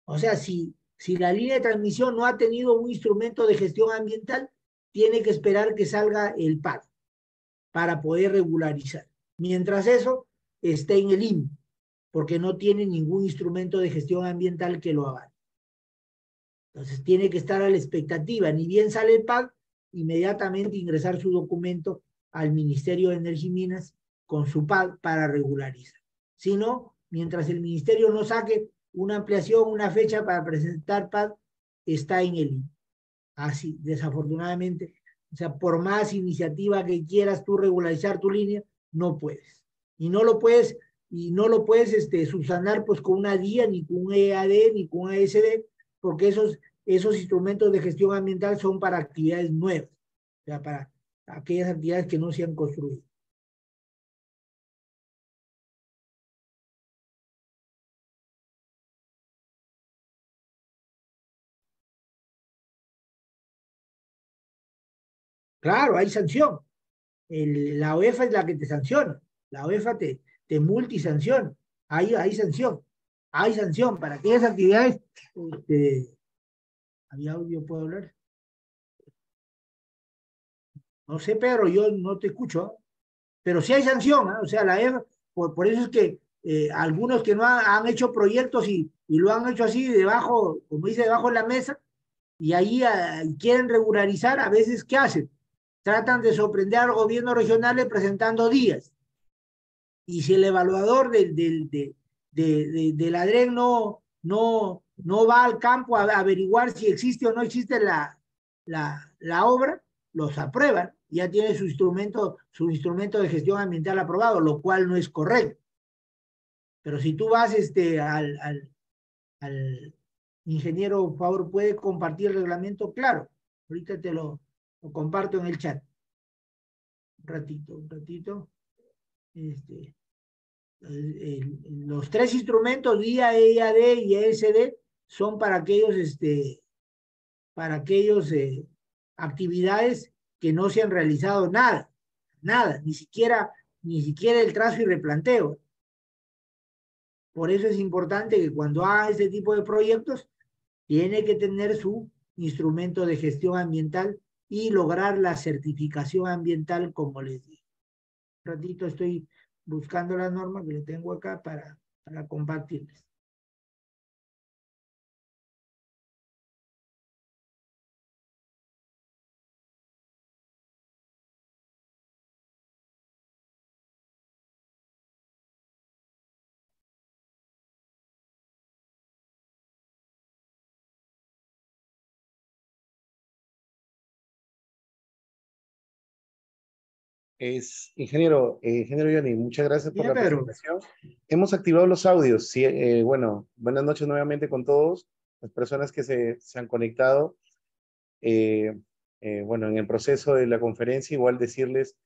O sea, si la línea de transmisión no ha tenido un instrumento de gestión ambiental, tiene que esperar que salga el PAD para poder regularizar. Mientras eso esté en el INE, porque no tiene ningún instrumento de gestión ambiental que lo avale. Entonces tiene que estar a la expectativa, ni bien sale el PAD, inmediatamente ingresar su documento al Ministerio de Energía y Minas con su PAD para regularizar. Si no, mientras el Ministerio no saque una ampliación, una fecha para presentar PAD, está en el INE. Así, desafortunadamente, o sea, por más iniciativa que quieras tú regularizar tu línea, no puedes. Y no lo puedes subsanar pues con una DIA, ni con un EAD, ni con un ESD, porque esos instrumentos de gestión ambiental son para actividades nuevas, o sea, para aquellas actividades que no se han construido. Claro, hay sanción. La OEFA es la que te sanciona. La OEFA te multisanciona. Hay sanción. Hay sanción para aquellas actividades. ¿Había audio? ¿Puedo hablar? No sé, Pedro, yo no te escucho. Pero sí hay sanción, ¿eh? O sea, la EFA, por eso es que algunos que no han hecho proyectos y lo han hecho así debajo, como dice, debajo de la mesa, y ahí quieren regularizar, a veces, ¿qué hacen? Tratan de sorprender a los gobiernos regionales presentando días. Y si el evaluador del ADREN no va al campo a averiguar si existe o no existe la obra, los aprueban, ya tiene su instrumento de gestión ambiental aprobado, lo cual no es correcto. Pero si tú vas al ingeniero, por favor, ¿puede compartir el reglamento? Claro, ahorita te lo comparto en el chat. Un ratito. Los tres instrumentos, IA, EAD y ESD, son para aquellos actividades que no se han realizado nada, ni siquiera el trazo y replanteo. Por eso es importante que cuando haga este tipo de proyectos, tiene que tener su instrumento de gestión ambiental y lograr la certificación ambiental, como les dije. Un ratito estoy buscando la norma que lo tengo acá para compartirles. Ingeniero Johnny, muchas gracias por Dime, la Pedro. presentación. Hemos activado los audios. Sí, bueno, buenas noches nuevamente con todos, las personas que se han conectado. Bueno, en el proceso de la conferencia, igual decirles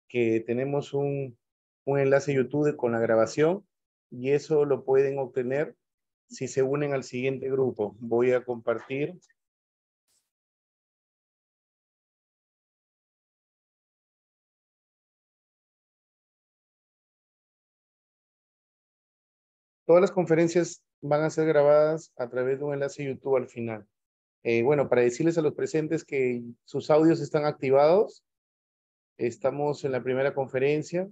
que tenemos un enlace YouTube con la grabación y eso lo pueden obtener si se unen al siguiente grupo. Voy a compartir. Todas las conferencias van a ser grabadas a través de un enlace YouTube al final. Bueno, para decirles a los presentes que sus audios están activados. Estamos en la primera conferencia.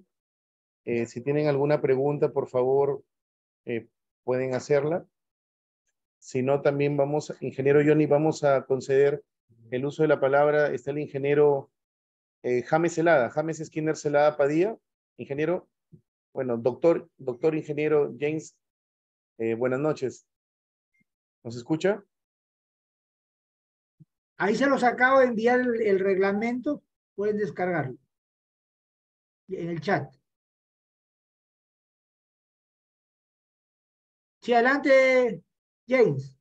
Si tienen alguna pregunta, por favor, pueden hacerla. Si no, también ingeniero Johnny, vamos a conceder el uso de la palabra. Está el ingeniero James Celada, James Skinner Celada Padilla. Ingeniero, bueno, doctor ingeniero James, buenas noches. ¿Nos escucha? Ahí se los acabo de enviar el reglamento, pueden descargarlo en el chat. Sí, adelante, James.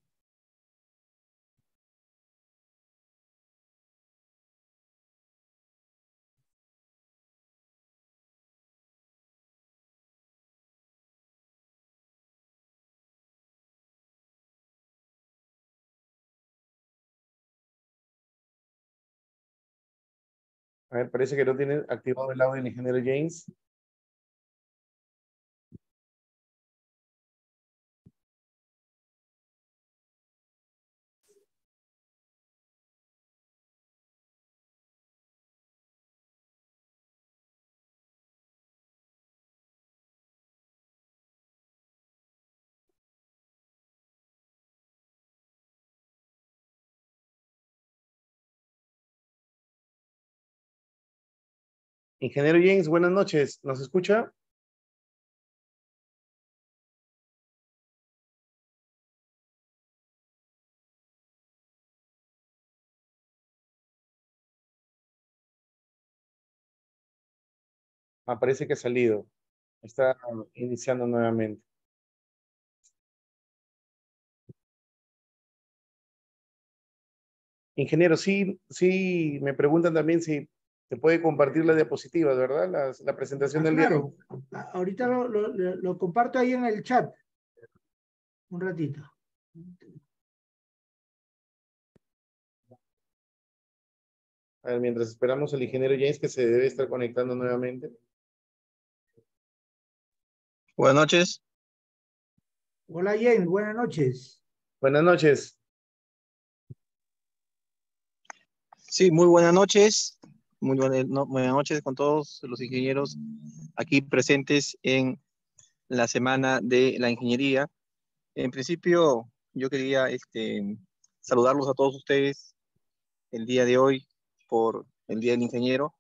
A ver, parece que no tiene activado el audio del ingeniero James. Ingeniero James, buenas noches. ¿Nos escucha? Parece que ha salido. Está iniciando nuevamente. Ingeniero, sí, me preguntan también si se puede compartir la diapositiva, ¿verdad? La presentación del día. Claro, ahorita lo comparto ahí en el chat. Un ratito. A ver, mientras esperamos al ingeniero James, que se debe estar conectando nuevamente. Buenas noches. Hola, James, buenas noches. Buenas noches. Sí, muy buenas noches. Muy buenas noches con todos los ingenieros aquí presentes en la Semana de la Ingeniería. En principio, yo quería saludarlos a todos ustedes el día de hoy por el Día del Ingeniero.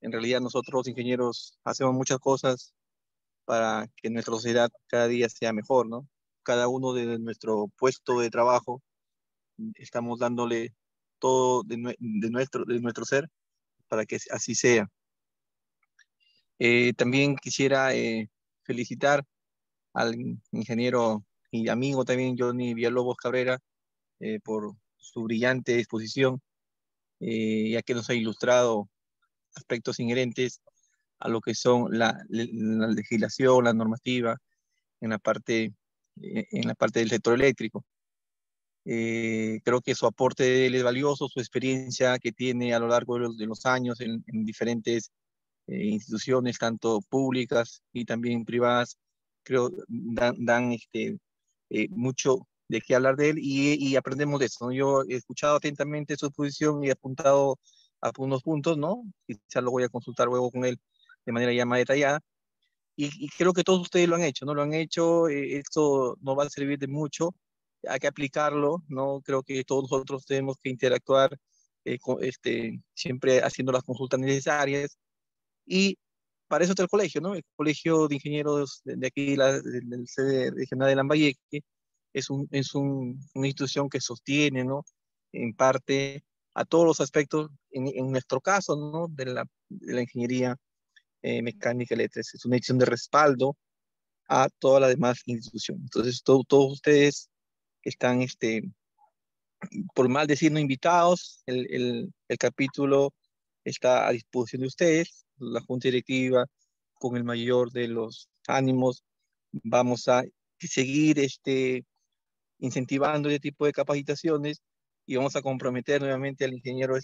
En realidad, nosotros los ingenieros hacemos muchas cosas para que nuestra sociedad cada día sea mejor, ¿no? Cada uno de nuestro puesto de trabajo estamos dándole todo de nuestro ser para que así sea. También quisiera felicitar al ingeniero y amigo también Johnny Villalobos Cabrera por su brillante exposición, ya que nos ha ilustrado aspectos inherentes a lo que son la legislación, la normativa en la parte del sector eléctrico. Creo que su aporte de él es valioso, su experiencia que tiene a lo largo de los años en diferentes instituciones, tanto públicas y también privadas, creo dan mucho de qué hablar de él y aprendemos de eso, ¿no? Yo he escuchado atentamente su exposición y he apuntado algunos puntos, ¿no? Quizás lo voy a consultar luego con él de manera ya más detallada. Y creo que todos ustedes lo han hecho, ¿no? Lo han hecho, esto nos va a servir de mucho, hay que aplicarlo, ¿no? Creo que todos nosotros tenemos que interactuar siempre haciendo las consultas necesarias y para eso está el colegio, ¿no? El Colegio de Ingenieros de aquí, del sede regional de Lambayeque, una institución que sostiene, ¿no? En parte a todos los aspectos, en nuestro caso, ¿no? De la ingeniería mecánica eléctrica. Es una institución de respaldo a todas las demás instituciones. Entonces, todos ustedes están, por mal decir, no invitados. El capítulo está a disposición de ustedes. La Junta Directiva, con el mayor de los ánimos, vamos a seguir incentivando este tipo de capacitaciones y vamos a comprometer nuevamente al ingeniero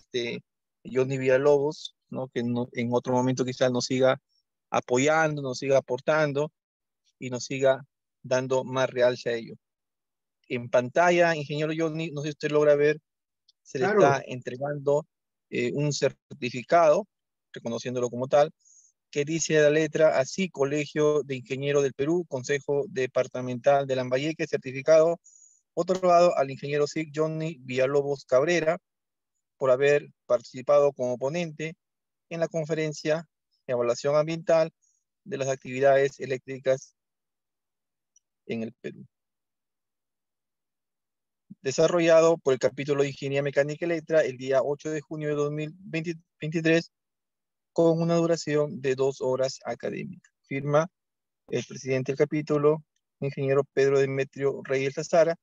Johnny Villalobos, ¿no? Que en otro momento quizás nos siga apoyando, nos siga aportando y nos siga dando más realce a ello. En pantalla, ingeniero Johnny, no sé si usted logra ver, se le está Claro, entregando un certificado, reconociéndolo como tal, que dice la letra así: Colegio de Ingenieros del Perú, Consejo Departamental de Lambayeque, certificado otorgado al ingeniero SIC Johnny Villalobos Cabrera por haber participado como ponente en la conferencia de evaluación ambiental de las actividades eléctricas en el Perú, desarrollado por el capítulo de Ingeniería Mecánica Eléctrica el día 8 de junio de 2023, con una duración de 2 horas académicas. Firma el presidente del capítulo, ingeniero Pedro Demetrio Reyes Lazara,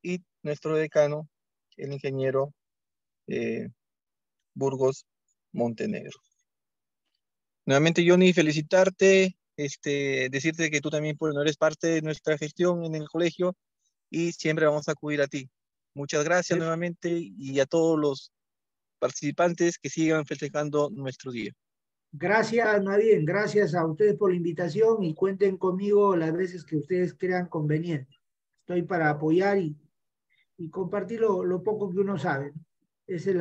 y nuestro decano, el ingeniero Burgos Montenegro. Nuevamente, Johnny, felicitarte, decirte que tú también pues, no eres parte de nuestra gestión en el colegio y siempre vamos a acudir a ti. Muchas gracias nuevamente y a todos los participantes que sigan festejando nuestro día. gracias, Nadien, gracias a ustedes por la invitación y cuenten conmigo las veces que ustedes crean conveniente. Estoy para apoyar y compartir lo poco que uno sabe. Esa es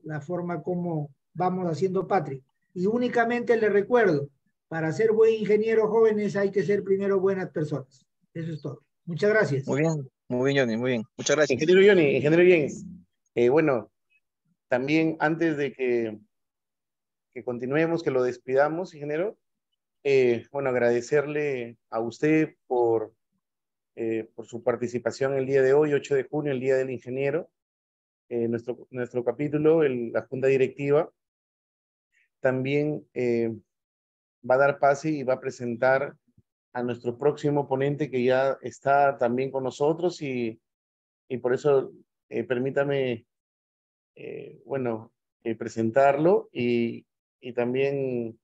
la forma como vamos haciendo patria. Y únicamente les recuerdo, para ser buen ingeniero jóvenes hay que ser primero buenas personas. Eso es todo. Muchas gracias. Muy bien, Johnny, muy bien. Muchas gracias. Ingeniero Johnny, ingeniero Jens, bueno, también antes de que continuemos, que lo despidamos, ingeniero, bueno, agradecerle a usted por su participación el día de hoy, 8 de junio, el Día del Ingeniero, nuestro capítulo, la Junta Directiva, también va a dar pase y va a presentar a nuestro próximo ponente que ya está también con nosotros y por eso permítame, bueno, presentarlo y también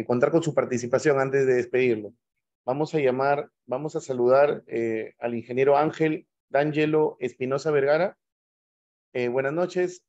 contar con su participación antes de despedirlo. Vamos a saludar al ingeniero Ángel D'Angelo Espinosa Vergara. Buenas noches.